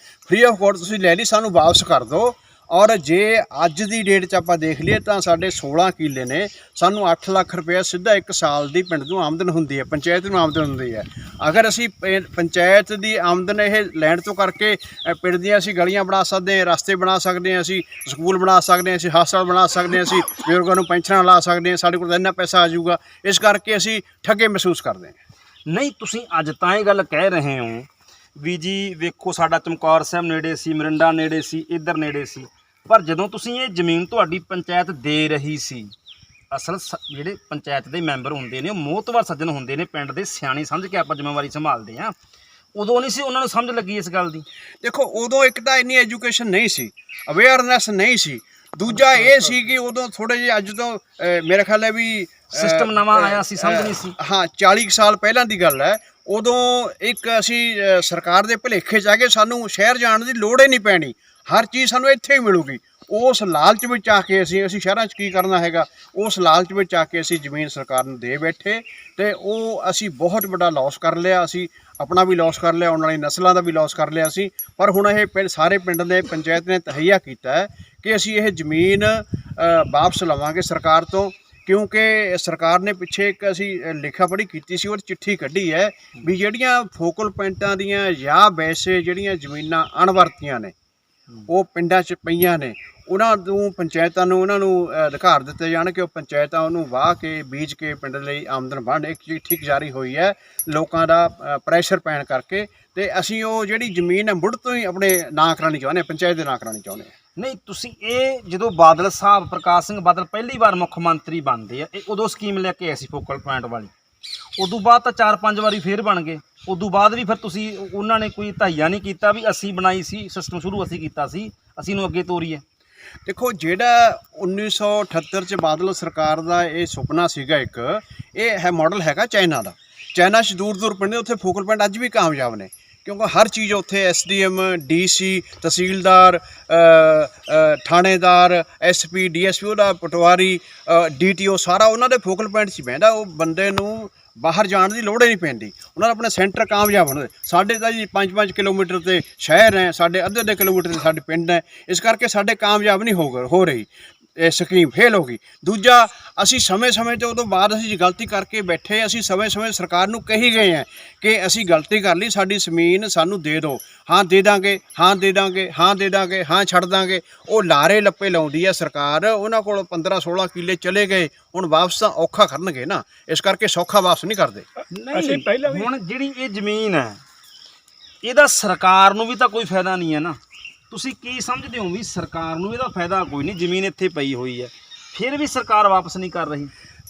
ਫ੍ਰੀ ਆਫ ਕਾਸਟ ਤੁਸੀਂ ਲੈ ਲਈ, ਸਾਨੂੰ ਵਾਪਸ ਕਰ ਦਿਓ। ਔਰ ਜੇ ਅੱਜ ਦੀ ਡੇਟ 'ਚ ਆਪਾਂ ਦੇਖ ਲਈਏ ਤਾਂ ਸਾਡੇ 16 ਕਿੱਲੇ ਨੇ, ਸਾਨੂੰ 8 ਲੱਖ ਰੁਪਏ ਸਿੱਧਾ ਇੱਕ ਸਾਲ ਦੀ ਪਿੰਡ ਨੂੰ ਆਮਦਨ ਹੁੰਦੀ ਹੈ, ਪੰਚਾਇਤ ਨੂੰ ਆਮਦਨ ਹੁੰਦੀ ਹੈ। ਅਗਰ ਅਸੀਂ ਪੰਚਾਇਤ ਦੀ ਆਮਦਨ ਇਹ ਲੈਂਡ ਤੋਂ ਕਰਕੇ ਪਿੰਡ ਦੀਆਂ ਅਸੀਂ ਗਲੀਆਂ ਬਣਾ ਸਕਦੇ ਹਾਂ, ਰਸਤੇ ਬਣਾ ਸਕਦੇ ਹਾਂ, ਅਸੀਂ ਸਕੂਲ ਬਣਾ ਸਕਦੇ ਹਾਂ, ਅਸੀਂ ਹਸਪਤਾਲ ਬਣਾ ਸਕਦੇ ਹਾਂ, ਅਸੀਂ ਬਜ਼ੁਰਗਾਂ ਨੂੰ ਪੈਨਸ਼ਨਾਂ ਲਾ ਸਕਦੇ ਹਾਂ, ਸਾਡੇ ਕੋਲ ਇੰਨਾ ਪੈਸਾ ਆ ਜਾਊਗਾ। ਇਸ ਕਰਕੇ ਅਸੀਂ ਠੱਗੇ ਮਹਿਸੂਸ ਕਰਦੇ ਹਾਂ।
ਨਹੀਂ, ਤੁਸੀਂ ਅੱਜ ਤਾਂ ਇਹ ਗੱਲ ਕਹਿ ਰਹੇ ਹੋ ਵੀ ਜੀ ਵੇਖੋ ਸਾਡਾ ਚਮਕੌਰ ਸਾਹਿਬ ਨੇੜੇ ਸੀ, ਮਰਿੰਡਾ ਨੇੜੇ ਸੀ, ਇੱਧਰ ਨੇੜੇ ਸੀ, ਪਰ ਜਦੋਂ ਤੁਸੀਂ ਇਹ ਜ਼ਮੀਨ ਤੁਹਾਡੀ ਪੰਚਾਇਤ ਦੇ ਰਹੀ ਸੀ, ਅਸਲ ਜਿਹੜੇ ਪੰਚਾਇਤ ਦੇ ਮੈਂਬਰ ਹੁੰਦੇ ਨੇ ਉਹ ਮੋਹਤਵਰ ਸੱਜਣ ਹੁੰਦੇ ਨੇ, ਪਿੰਡ ਦੇ ਸਿਆਣੀ ਸਮਝ ਕੇ ਆਪਾਂ ਜ਼ਿੰਮੇਵਾਰੀ ਸੰਭਾਲਦੇ ਹਾਂ, ਉਦੋਂ ਨਹੀਂ ਸੀ ਉਹਨਾਂ ਨੂੰ ਸਮਝ ਲੱਗੀ ਇਸ ਗੱਲ ਦੀ।
ਦੇਖੋ ਉਦੋਂ ਇੱਕ ਤਾਂ ਇੰਨੀ ਐਜੂਕੇਸ਼ਨ ਨਹੀਂ ਸੀ, ਅਵੇਅਰਨੈਸ ਨਹੀਂ ਸੀ, ਦੂਜਾ ਇਹ ਸੀ ਕਿ ਉਦੋਂ ਥੋੜ੍ਹੇ ਜਿਹੇ ਅੱਜ ਤੋਂ ਮੇਰੇ ਖਿਆਲ ਹੈ ਵੀ
ਸਿਸਟਮ ਨਵਾਂ ਆਇਆ ਸੀ, ਸਮਝ ਨਹੀਂ ਸੀ।
ਹਾਂ 40 ਸਾਲ ਪਹਿਲਾਂ ਦੀ ਗੱਲ ਹੈ। ਉਦੋਂ ਇੱਕ ਅਸੀਂ ਸਰਕਾਰ ਦੇ ਭੁਲੇਖੇ 'ਚ ਆ ਕੇ ਸਾਨੂੰ ਸ਼ਹਿਰ ਜਾਣ ਦੀ ਲੋੜ ਹੀ ਨਹੀਂ ਪੈਣੀ, ਹਰ ਚੀਜ਼ ਸਾਨੂੰ ਇੱਥੇ ਹੀ ਮਿਲੂਗੀ। ਉਸ ਲਾਲਚ ਵਿੱਚ ਆ ਕੇ ਅਸੀਂ ਸ਼ਹਿਰਾਂ 'ਚ ਕੀ ਕਰਨਾ ਹੈਗਾ, ਉਸ ਲਾਲਚ ਵਿੱਚ ਆ ਕੇ ਅਸੀਂ ਜ਼ਮੀਨ ਸਰਕਾਰ ਨੂੰ ਦੇ ਬੈਠੇ ਤੇ ਉਹ ਅਸੀਂ ਬਹੁਤ ਵੱਡਾ ਲਾਸ ਕਰ ਲਿਆ। ਅਸੀਂ ਆਪਣਾ ਵੀ ਲਾਸ ਕਰ ਲਿਆ, ਆਉਣ ਵਾਲੀ ਨਸਲਾਂ ਦਾ ਵੀ ਲਾਸ ਕਰ ਲਿਆ ਸੀ। ਪਰ ਹੁਣ ਇਹ ਸਾਰੇ ਪਿੰਡ ਦੇ ਪੰਚਾਇਤ ਨੇ ਤਹਈਆ ਕੀਤਾ ਹੈ ਕਿ ਅਸੀਂ ਇਹ ਜ਼ਮੀਨ ਵਾਪਸ ਲਵਾਂਗੇ ਸਰਕਾਰ ਤੋਂ, ਕਿਉਂਕਿ ਸਰਕਾਰ ਨੇ ਪਿੱਛੇ ਇੱਕ ਅਸੀਂ ਲਿਖਾ ਪੜ੍ਹੀ ਕੀਤੀ ਸੀ, ਉਹ ਚਿੱਠੀ ਕੱਢੀ ਹੈ ਵੀ ਜਿਹੜੀਆਂ ਫੋਕਲ ਪੁਆਇੰਟਾਂ ਦੀਆਂ ਜਾਂ ਵੈਸੇ ਜਿਹੜੀਆਂ ਜ਼ਮੀਨਾਂ ਅਣਵਰਤੀਆਂ ਨੇ ਉਹ ਪਿੰਡਾਂ 'ਚ ਪਈਆਂ ਨੇ, ਉਹਨਾਂ ਨੂੰ ਪੰਚਾਇਤਾਂ ਨੂੰ ਉਹਨਾਂ ਨੂੰ ਅਧਿਕਾਰ ਦਿੱਤੇ ਜਾਣ ਕਿ ਉਹ ਪੰਚਾਇਤਾਂ ਉਹਨੂੰ ਵਾਹ ਕੇ ਬੀਜ ਕੇ ਪਿੰਡ ਲਈ ਆਮਦਨ ਬਣ। ਇੱਕ ਚਿੱਠੀ ਜਾਰੀ ਹੋਈ ਹੈ ਲੋਕਾਂ ਦਾ ਪ੍ਰੈਸ਼ਰ ਪੈਣ ਕਰਕੇ, ਤੇ ਅਸੀਂ ਉਹ ਜਿਹੜੀ ਜ਼ਮੀਨ ਹੈ ਮੁੜ ਤੋਂ ਹੀ ਆਪਣੇ ਨਾਂ ਕਰਾਉਣੀ ਚਾਹੁੰਦੇ ਹਾਂ, ਪੰਚਾਇਤ ਦੇ ਨਾਂ ਕਰਾਉਣੀ ਚਾਹੁੰਦੇ ਹਾਂ।
ਨਹੀਂ, ਤੁਸੀਂ ਇਹ ਜਦੋਂ ਬਾਦਲ ਸਾਹਿਬ ਪ੍ਰਕਾਸ਼ ਸਿੰਘ ਬਾਦਲ ਪਹਿਲੀ ਵਾਰ ਮੁੱਖ ਮੰਤਰੀ ਬਣਦੇ ਆ, ਇਹ ਉਦੋਂ ਸਕੀਮ ਲੈ ਕੇ ਆਏ ਸੀ ਫੋਕਲ ਪੁਆਇੰਟ ਵਾਲੀ, ਉਦੋਂ ਬਾਅਦ ਤਾਂ 4-5 ਵਾਰੀ ਫੇਰ ਬਣ ਗਏ, ਉਦੋਂ ਬਾਅਦ ਵੀ ਫਿਰ ਤੁਸੀਂ ਉਹਨਾਂ ਨੇ ਕੋਈ ਤਹਈਆ ਨਹੀਂ ਕੀਤਾ ਵੀ ਅਸੀਂ ਬਣਾਈ ਸੀ ਸਿਸਟਮ, ਸ਼ੁਰੂ ਅਸੀਂ ਕੀਤਾ ਸੀ, ਅਸੀਂ ਨੂੰ ਅੱਗੇ ਤੋਰੀਏ।
ਦੇਖੋ ਜਿਹੜਾ 1978 'ਚ ਬਾਦਲ ਸਰਕਾਰ ਦਾ ਇਹ ਸੁਪਨਾ ਸੀਗਾ ਇੱਕ, ਇਹ ਹੈ ਮਾਡਲ ਹੈਗਾ ਚਾਈਨਾ ਦਾ। ਚਾਈਨਾ 'ਚ ਦੂਰ ਦੂਰ ਪਿੰਡ ਉੱਥੇ ਫੋਕਲ ਪੁਆਇੰਟ ਅੱਜ ਵੀ ਕਾਮਯਾਬ ਨੇ, ਕਿਉਂਕਿ ਹਰ ਚੀਜ਼ ਉੱਥੇ SDM DC ਤਹਿਸੀਲਦਾਰ ਥਾਣੇਦਾਰ SP DSP ਉਹਦਾ ਪਟਵਾਰੀ DTO ਸਾਰਾ ਉਹਨਾਂ ਦੇ ਫੋਕਲ ਪੁਆਇੰਟ 'ਚ ਬਹਿੰਦਾ। ਉਹ ਬੰਦੇ ਨੂੰ ਬਾਹਰ ਜਾਣ ਦੀ ਲੋੜ ਹੀ ਨਹੀਂ ਪੈਂਦੀ, ਉਹਨਾਂ ਦਾ ਆਪਣਾ ਸੈਂਟਰ ਕਾਮਯਾਬ ਹੁੰਦੇ। ਸਾਡੇ ਤਾਂ ਜੀ 5-5 ਕਿਲੋਮੀਟਰ ਤੇ ਸ਼ਹਿਰ ਹੈ, ਸਾਡੇ ਅੱਧੇ ਕਿਲੋਮੀਟਰ ਤੇ ਸਾਡੇ ਪਿੰਡ ਹੈ, ਇਸ ਕਰਕੇ ਸਾਡੇ ਕਾਮਯਾਬ ਨਹੀਂ ਹੋ ਰਹੀ, ਇਹ ਸਕੀਮ ਫੇਲ ਹੋ ਗਈ। ਦੂਜਾ ਅਸੀਂ ਸਮੇਂ-ਸਮੇਂ ਤੇ ਉਦੋਂ ਬਾਅਦ ਅਸੀਂ ਗਲਤੀ ਕਰਕੇ ਬੈਠੇ, ਅਸੀਂ ਸਮੇਂ-ਸਮੇਂ ਸਰਕਾਰ ਨੂੰ ਕਹੀ ਗਏ ਹਾਂ ਕਿ ਅਸੀਂ ਗਲਤੀ ਕਰ ਲਈ, ਸਾਡੀ ਜ਼ਮੀਨ ਸਾਨੂੰ ਦੇ ਦਿਓ, ਹਾਂ ਦੇ ਦਾਂਗੇ, ਹਾਂ ਦੇ ਦਾਂਗੇ, ਹਾਂ ਦੇ ਦਾਂਗੇ, ਹਾਂ ਛੱਡ ਦਾਂਗੇ। ਉਹ ਲਾਰੇ ਲੱਪੇ ਲਾਉਂਦੀ ਹੈ ਸਰਕਾਰ, ਉਹਨਾਂ ਕੋਲ 15-16 ਕਿੱਲੇ ਚਲੇ ਗਏ, ਹੁਣ ਵਾਪਸ ਤਾਂ ਔਖਾ ਕਰਨਗੇ ਨਾ, ਇਸ ਕਰਕੇ ਸੌਖਾ ਵਾਪਸ ਨਹੀਂ ਕਰਦੇ।
ਨਹੀਂ, ਹੁਣ ਜਿਹੜੀ ਇਹ ਜ਼ਮੀਨ ਹੈ ਇਹਦਾ ਸਰਕਾਰ ਨੂੰ ਵੀ ਤਾਂ ਕੋਈ ਫਾਇਦਾ ਨਹੀਂ ਹੈ ਨਾ, ਤੁਸੀਂ ਕੀ ਸਮਝਦੇ ਹੋ ਵੀ ਸਰਕਾਰ ਨੂੰ ਇਹਦਾ ਫਾਇਦਾ ਕੋਈ ਨਹੀਂ, ਜ਼ਮੀਨ ਇੱਥੇ ਪਈ ਹੋਈ ਹੈ, ਫਿਰ ਵੀ ਸਰਕਾਰ ਵਾਪਸ ਨਹੀਂ ਕਰ ਰਹੀ।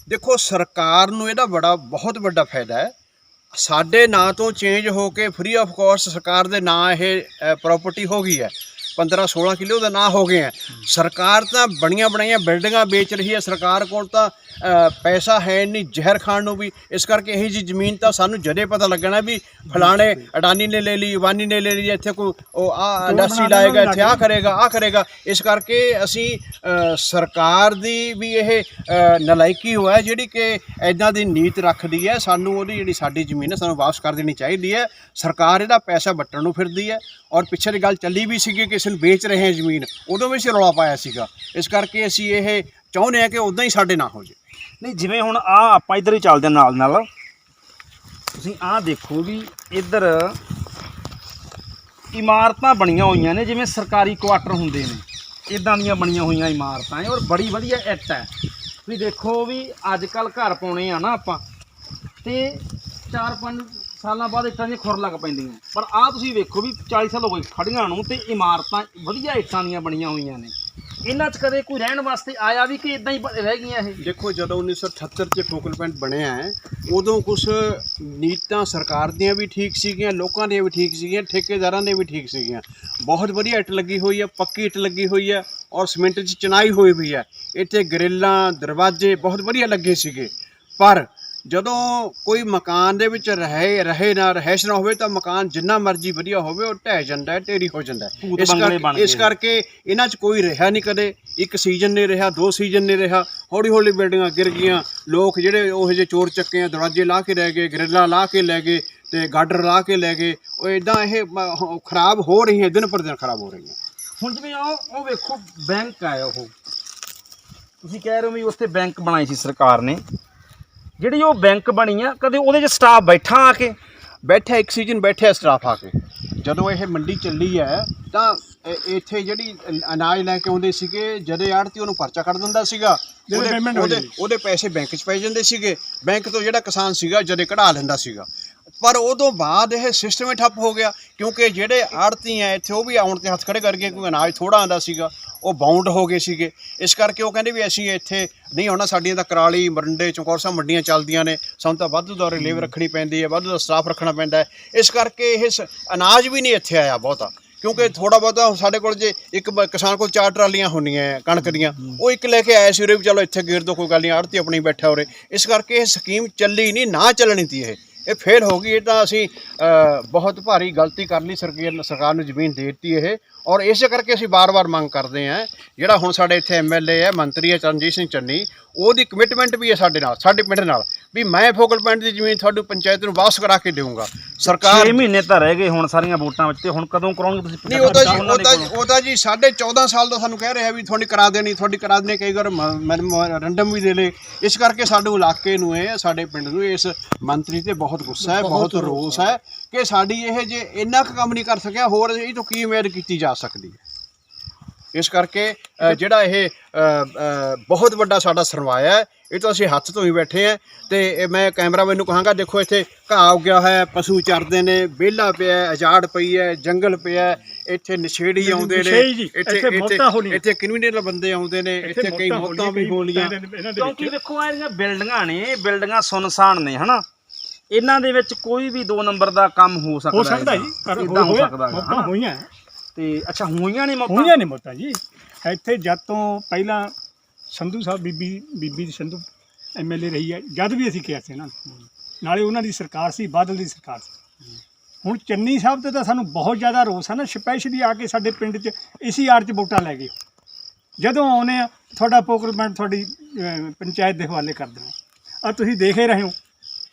ਦੇਖੋ ਸਰਕਾਰ ਨੂੰ ਇਹਦਾ ਬਹੁਤ ਵੱਡਾ ਫਾਇਦਾ ਹੈ, ਸਾਡੇ ਨਾਂ ਤੋਂ ਚੇਂਜ ਹੋ ਕੇ ਫ੍ਰੀ ਆਫ ਕਾਸਟ ਸਰਕਾਰ ਦੇ ਨਾਂ ਇਹ ਪ੍ਰਾਪਰਟੀ ਹੋ ਗਈ ਹੈ। 15-16 ਕਿੱਲੇ ਉਹਦਾ ਨਾਂ ਹੋ ਗਏ ਆ। ਸਰਕਾਰ ਤਾਂ ਬਣੀਆਂ ਬਣਾਈਆਂ ਬਿਲਡਿੰਗਾਂ ਵੇਚ ਰਹੀ ਹੈ। ਸਰਕਾਰ ਕੋਲ ਤਾਂ ਪੈਸਾ ਹੈ ਨਹੀਂ ਜ਼ਹਿਰ ਖਾਣ ਨੂੰ ਵੀ। ਇਸ ਕਰਕੇ ਇਹੀ ਜੀ ਜ਼ਮੀਨ ਤਾਂ ਸਾਨੂੰ ਜਦੇ ਪਤਾ ਲੱਗਣਾ ਵੀ ਫਲਾਣੇ ਅਡਾਨੀ ਨੇ ਲੈ ਲਈ, ਅਬਾਨੀ ਨੇ ਲੈ ਲਈ, ਇੱਥੇ ਕੋਈ ਉਹ ਆ ਇੰਡਸਟਰੀ ਲਾਏਗਾ, ਇੱਥੇ ਆ ਕਰੇਗਾ। ਇਸ ਕਰਕੇ ਅਸੀਂ ਸਰਕਾਰ ਦੀ ਵੀ ਇਹ ਨਲਾਇਕੀ ਹੋਇਆ ਜਿਹੜੀ ਕਿ ਇੱਦਾਂ ਦੀ ਨੀਤ ਰੱਖਦੀ ਹੈ। ਸਾਨੂੰ ਉਹਦੀ ਜਿਹੜੀ ਸਾਡੀ ਜ਼ਮੀਨ ਹੈ ਸਾਨੂੰ ਵਾਪਸ ਕਰ ਦੇਣੀ ਚਾਹੀਦੀ ਹੈ। ਸਰਕਾਰ ਇਹਦਾ ਪੈਸਾ ਵੱਟਣ ਨੂੰ ਫਿਰਦੀ ਹੈ। ਔਰ ਪਿੱਛੇ ਦੀ ਗੱਲ ਚੱਲੀ ਵੀ ਸੀਗੀ ਕਿ ਇਸ ਨੂੰ ਵੇਚ ਰਹੇ ਹਾਂ ਜ਼ਮੀਨ, ਉਦੋਂ ਵੀ ਅਸੀਂ ਰੌਲਾ ਪਾਇਆ ਸੀਗਾ। ਇਸ ਕਰਕੇ ਅਸੀਂ ਇਹ ਚਾਹੁੰਦੇ ਹਾਂ ਕਿ ਉੱਦਾਂ ਹੀ ਸਾਡੇ ਨਾ ਹੋ ਜਾਵੇ।
ਨਹੀਂ, ਜਿਵੇਂ ਹੁਣ ਆਪਾਂ ਇੱਧਰ ਹੀ ਚੱਲਦੇ ਨਾਲ ਤੁਸੀਂ ਦੇਖੋ ਵੀ ਇੱਧਰ ਇਮਾਰਤਾਂ ਬਣੀਆਂ ਹੋਈਆਂ ਨੇ ਜਿਵੇਂ ਸਰਕਾਰੀ ਕੁਆਟਰ ਹੁੰਦੇ ਨੇ, ਇੱਦਾਂ ਦੀਆਂ ਬਣੀਆਂ ਹੋਈਆਂ ਇਮਾਰਤਾਂ ਔਰ ਬੜੀ ਵਧੀਆ ਇੱਟ ਹੈ। ਤੁਸੀਂ ਦੇਖੋ ਵੀ ਅੱਜ ਕੱਲ੍ਹ ਘਰ ਪਾਉਣੇ ਆ ਨਾ ਆਪਾਂ, ਤੇ 4-5 ਸਾਲਾਂ ਬਾਅਦ ਇੱਟਾਂ ਦੀਆਂ ਖੁਰ ਲੱਗ ਪੈਂਦੀਆਂ, ਪਰ ਤੁਸੀਂ ਵੇਖੋ ਵੀ 40 ਸਾਲ ਹੋ ਗਏ ਖੜੀਆਂ ਨੂੰ ਤੇ ਇਮਾਰਤਾਂ ਵਧੀਆ ਇੱਟਾਂ ਦੀਆਂ ਬਣੀਆਂ ਹੋਈਆਂ ਨੇ। ਇਹਨਾਂ 'ਚ ਕਦੇ ਕੋਈ ਰਹਿਣ ਵਾਸਤੇ ਆਇਆ ਵੀ ਕਿ ਇਦਾਂ ਹੀ ਰਹਿ ਗਈਆਂ ਇਹ?
ਦੇਖੋ, ਜਦੋਂ 1978 'ਚ ਫੋਕਲ ਪੁਆਇੰਟ ਬਣਿਆ ਹੈ ਉਦੋਂ ਕੁਛ ਨੀਤਾਂ ਸਰਕਾਰ ਦੀਆਂ ਵੀ ਠੀਕ ਸੀਗੀਆਂ, ਲੋਕਾਂ ਦੀਆਂ ਵੀ ਠੀਕ ਸੀਗੀਆਂ, ਠੇਕੇਦਾਰਾਂ ਦੀਆਂ ਵੀ ਠੀਕ ਸੀਗੀਆਂ। ਬਹੁਤ ਵਧੀਆ ਇੱਟ ਲੱਗੀ ਹੋਈ ਹੈ, ਪੱਕੀ ਇੱਟ ਲੱਗੀ ਹੋਈ ਹੈ ਔਰ ਸੀਮੈਂਟ 'ਚ ਚਿਣਾਈ ਹੋਈ ਵੀ ਹੈ। ਇੱਥੇ ਗਰਿੱਲਾਂ, ਦਰਵਾਜ਼ੇ ਬਹੁਤ ਵਧੀਆ ਲੱਗੇ ਸੀਗੇ। ਪਰ ਜਦੋਂ ਕੋਈ ਮਕਾਨ ਦੇ ਵਿੱਚ ਰਹੇ ਨਾ ਰਹਿਸ਼ ਨਾ ਹੋਵੇ ਤਾਂ ਮਕਾਨ ਜਿੰਨਾ ਮਰਜ਼ੀ ਵਧੀਆ ਹੋਵੇ ਉਹ ਢਹਿ ਜਾਂਦਾ ਹੈ, ਢੇਰੀ ਹੋ ਜਾਂਦਾ ਹੈ। ਇਸ ਕਰਕੇ ਇਹਨਾਂ 'ਚ ਕੋਈ ਰਿਹਾ ਨਹੀਂ ਕਦੇ। ਇੱਕ ਸੀਜ਼ਨ ਨਹੀਂ ਰਿਹਾ, 2 ਸੀਜ਼ਨ ਨਹੀਂ ਰਿਹਾ, ਹੌਲੀ ਹੌਲੀ ਬਿਲਡਿੰਗਾਂ ਗਿਰ ਗਈਆਂ। ਲੋਕ ਜਿਹੜੇ ਉਹ ਜਿਹੇ ਚੋਰ ਚੱਕੇ ਆ, ਦਰਵਾਜ਼ੇ ਲਾ ਕੇ ਲੈ ਗਏ, ਗਰਿੱਲਾਂ ਲਾ ਕੇ ਲੈ ਗਏ ਤੇ ਗਾਡਰ ਲਾ ਕੇ ਲੈ ਗਏ। ਉਹ ਇੱਦਾਂ ਇਹ ਖਰਾਬ ਹੋ ਰਹੀਆਂ, ਦਿਨ ਪਰ ਦਿਨ ਖਰਾਬ ਹੋ ਰਹੀਆਂ।
ਹੁਣ ਜਿਵੇਂ ਉਹ ਵੇਖੋ ਬੈਂਕ ਆਇਆ, ਉਹ ਤੁਸੀਂ ਕਹਿ ਰਹੇ ਹੋ ਵੀ ਉੱਥੇ ਬੈਂਕ ਬਣਾਈ ਸੀ ਸਰਕਾਰ ਨੇ, ਜਿਹੜੀ ਉਹ ਬੈਂਕ ਬਣੀ ਆ ਕਦੇ ਉਹਦੇ 'ਚ ਸਟਾਫ ਬੈਠਾ ਇੱਕ ਸੀਜ਼ਨ ਬੈਠਿਆ ਸਟਾਫ ਆ ਕੇ। ਜਦੋਂ ਇਹ ਮੰਡੀ ਚੱਲੀ ਹੈ ਤਾਂ ਇੱਥੇ ਜਿਹੜੀ ਅਨਾਜ ਲੈ ਕੇ ਆਉਂਦੇ ਸੀਗੇ, ਜਦੇ ਆੜ੍ਹਤੀ ਉਹਨੂੰ ਪਰਚਾ ਕੱਢ ਦਿੰਦਾ ਸੀਗਾ, ਉਹਦੇ ਪੈਸੇ ਬੈਂਕ 'ਚ ਪੈ ਜਾਂਦੇ ਸੀਗੇ। ਬੈਂਕ ਤੋਂ ਜਿਹੜਾ ਕਿਸਾਨ ਸੀਗਾ ਜਦੇ ਕਢਾ ਲੈਂਦਾ ਸੀਗਾ। ਪਰ ਉਦੋਂ ਬਾਅਦ ਇਹ ਸਿਸਟਮ ਹੀ ਠੱਪ ਹੋ ਗਿਆ, ਕਿਉਂਕਿ ਜਿਹੜੇ ਆੜ੍ਹਤੀ ਆ ਇੱਥੇ ਉਹ ਵੀ ਆਉਣ 'ਤੇ ਹੱਥ ਖੜੇ ਕਰ ਗਏ, ਕਿਉਂਕਿ ਅਨਾਜ ਥੋੜ੍ਹਾ ਆਉਂਦਾ ਸੀਗਾ, ਉਹ ਬਾਉਂਡ ਹੋ ਗਏ ਸੀਗੇ। ਇਸ ਕਰਕੇ ਉਹ ਕਹਿੰਦੇ ਵੀ ਅਸੀਂ ਇੱਥੇ ਨਹੀਂ ਆਉਣਾ, ਸਾਡੀਆਂ ਤਾਂ ਕਰਾਲੀ, ਮਰੰਡੇ, ਚਮਕੌਰ ਸਾਹਿਬ ਮੰਡੀਆਂ ਚੱਲਦੀਆਂ ਨੇ, ਸਾਨੂੰ ਤਾਂ ਵਾਧੂ ਦੌਰੇ ਲੇਬਰ ਰੱਖਣੀ ਪੈਂਦੀ ਹੈ, ਵਾਧੂ ਦਾ ਸਟਾਫ ਰੱਖਣਾ ਪੈਂਦਾ ਹੈ। ਇਸ ਕਰਕੇ ਇਹ ਅਨਾਜ ਵੀ ਨਹੀਂ ਇੱਥੇ ਆਇਆ ਬਹੁਤਾ, ਕਿਉਂਕਿ ਥੋੜ੍ਹਾ ਬਹੁਤਾ ਸਾਡੇ ਕੋਲ ਜੇ ਇੱਕ ਕਿਸਾਨ ਕੋਲ 4 ਟਰਾਲੀਆਂ ਹੁੰਦੀਆਂ ਕਣਕ ਦੀਆਂ, ਉਹ ਇੱਕ ਲੈ ਕੇ ਆਇਆ ਸੀ ਉਰੇ ਵੀ ਚਲੋ ਇੱਥੇ ਗੇਰ ਦੋ, ਕੋਈ ਗੱਲ ਨਹੀਂ, ਆੜ੍ਹਤੀ ਆਪਣੀ ਬੈਠਾ ਉਰੇ। ਇਸ ਕਰਕੇ ਇਹ ਸਕੀਮ ਚੱਲੀ ਨਹੀਂ, ਨਾ ਚੱਲਣੀ ਤੀ ਇਹ ਫੇਲ ਹੋ ਗਈ। ਇਹ ਤਾਂ ਅਸੀਂ ਬਹੁਤ ਭਾਰੀ ਗਲਤੀ ਕਰ ਲਈ, ਸਰਕਾਰ ਨੂੰ ਜ਼ਮੀਨ ਦੇ ਦਿੱਤੀ ਇਹ। ਔਰ ਇਸੇ ਕਰਕੇ ਅਸੀਂ ਵਾਰ-ਵਾਰ ਮੰਗ ਕਰਦੇ ਹਾਂ, ਜਿਹੜਾ ਹੁਣ ਸਾਡੇ ਇੱਥੇ MLA ਹੈ, ਮੰਤਰੀ ਹੈ ਚਰਨਜੀਤ ਸਿੰਘ ਚੰਨੀ, ਉਹਦੀ ਕਮਿਟਮੈਂਟ ਵੀ ਹੈ ਸਾਡੇ ਨਾਲ, ਸਾਡੇ ਪਿੰਡ ਨਾਲ, ਵੀ ਮੈਂ ਫੋਕਲ ਪੁਆਇੰਟ ਦੀ ਜ਼ਮੀਨ ਤੁਹਾਨੂੰ ਪੰਚਾਇਤ ਨੂੰ ਵਾਪਸ ਕਰਾ ਕੇ ਦੇਵਾਂਗਾ। ਸਰਕਾਰ 6 ਮਹੀਨੇ ਤਾਂ ਰਹਿ ਗਏ ਹੁਣ ਸਾਰੀਆਂ ਵੋਟਾਂ ਵਿੱਚ, ਤੇ ਹੁਣ ਕਦੋਂ ਕਰਾਉਣਗੇ ਤੁਸੀਂ?
ਨਹੀਂ, ਉਹਦਾ ਜੀ 14.5 ਸਾਲ ਦਾ ਸਾਨੂੰ ਕਹਿ ਰਿਹਾ ਵੀ ਤੁਹਾਡੀ ਕਰਾ ਦੇਣੀ, ਕਈ ਵਾਰ ਰੰਡਮ ਵੀ ਦੇ ਲੇ। ਇਸ ਕਰਕੇ ਸਾਡੇ ਇਲਾਕੇ ਨੂੰ ਸਾਡੇ ਪਿੰਡ ਨੂੰ ਇਸ ਮੰਤਰੀ ਤੇ ਬਹੁਤ ਗੁੱਸਾ ਹੈ, ਬਹੁਤ ਰੋਸ ਹੈ ਕਿ ਸਾਡੀ ਇਹ ਜੇ ਇੰਨਾ ਕੁ ਕੰਮ ਨਹੀਂ ਕਰ ਸਕਿਆ, ਹੋਰ ਇਹ ਤੋਂ ਕੀ ਉਮੀਦ ਕੀਤੀ ਜਾ ਸਕਦੀ ਹੈ। ਇਸ ਕਰਕੇ ਜਿਹੜਾ ਇਹ ਬਹੁਤ ਵੱਡਾ ਸਾਡਾ ਸਰਮਾਇਆ ਹੈ, ਇਹ ਤਾਂ ਅਸੀਂ ਹੱਥ ਤੋਂ ਹੀ ਬੈਠੇ ਹਾਂ। ਤੇ ਮੈਂ ਕੈਮਰਾਮੈਨ ਨੂੰ ਕਹਾਂਗਾ, ਦੇਖੋ ਇੱਥੇ ਘਾਹ ਉੱਗਿਆ ਹੋਇਆ, ਪਸ਼ੂ ਚਰਦੇ ਨੇ, ਵਿਹਲਾ ਪਿਆ, ਅਜਾੜ ਪਈ ਹੈ, ਜੰਗਲ ਪਿਆ, ਇੱਥੇ ਨਸ਼ੇੜੀ ਆਉਂਦੇ ਨੇ, ਇੱਥੇ ਕ੍ਰਿਮੀਨਲ ਬੰਦੇ ਆਉਂਦੇ ਨੇ, ਇੱਥੇ ਕਈ ਮੌਤਾਂ ਵੀ ਹੋਣੀਆਂ।
ਕਿਉਂਕਿ ਦੇਖੋ ਇਹ ਬਿਲਡਿੰਗਾਂ ਨੇ, ਬਿਲਡਿੰਗਾਂ ਸੁੰਨਸਾਨ ਨੇ, ਹਨਾ, ਇਹਨਾਂ ਦੇ ਵਿੱਚ ਕੋਈ ਵੀ 2 ਨੰਬਰ ਦਾ ਕੰਮ ਹੋ ਸਕਦਾ ਜੀ, ਇਦਾਂ ਹੋ ਸਕਦਾ
ਹੋਈਆਂ
ਤੇ ਅੱਛਾ ਹੋਈਆਂ ਨੇ
ਮੌਤਾਂ ਜੀ। ਇੱਥੇ ਜਦ ਤੋਂ ਪਹਿਲਾਂ ਸੰਧੂ ਸਾਹਿਬ ਬੀਬੀ ਸੰਧੂ MLA ਰਹੀ ਹੈ, ਜਦ ਵੀ ਅਸੀਂ ਕਿਹਾ ਸੀ ਨਾ, ਨਾਲੇ ਉਹਨਾਂ ਦੀ ਸਰਕਾਰ ਸੀ, ਬਾਦਲ ਦੀ ਸਰਕਾਰ ਸੀ। ਹੁਣ ਚੰਨੀ ਸਾਹਿਬ ਤੇ ਤਾਂ ਸਾਨੂੰ ਬਹੁਤ ਜ਼ਿਆਦਾ ਰੋਸ ਹੈ ਨਾ, ਸਪੈਸ਼ਲੀ ਆ ਕੇ ਸਾਡੇ ਪਿੰਡ 'ਚ ਇਸੀ ਆੜ 'ਚ ਵੋਟਾਂ ਲੈ ਗਏ। ਜਦੋਂ ਆਉਂਦੇ ਆ ਤੁਹਾਡਾ ਪੋਕਲਮੈਂਟ ਤੁਹਾਡੀ ਪੰਚਾਇਤ ਦੇ ਹਵਾਲੇ ਕਰ ਦੇਣਾ। ਤੁਸੀਂ ਦੇਖ ਹੀ ਰਹੇ ਹੋ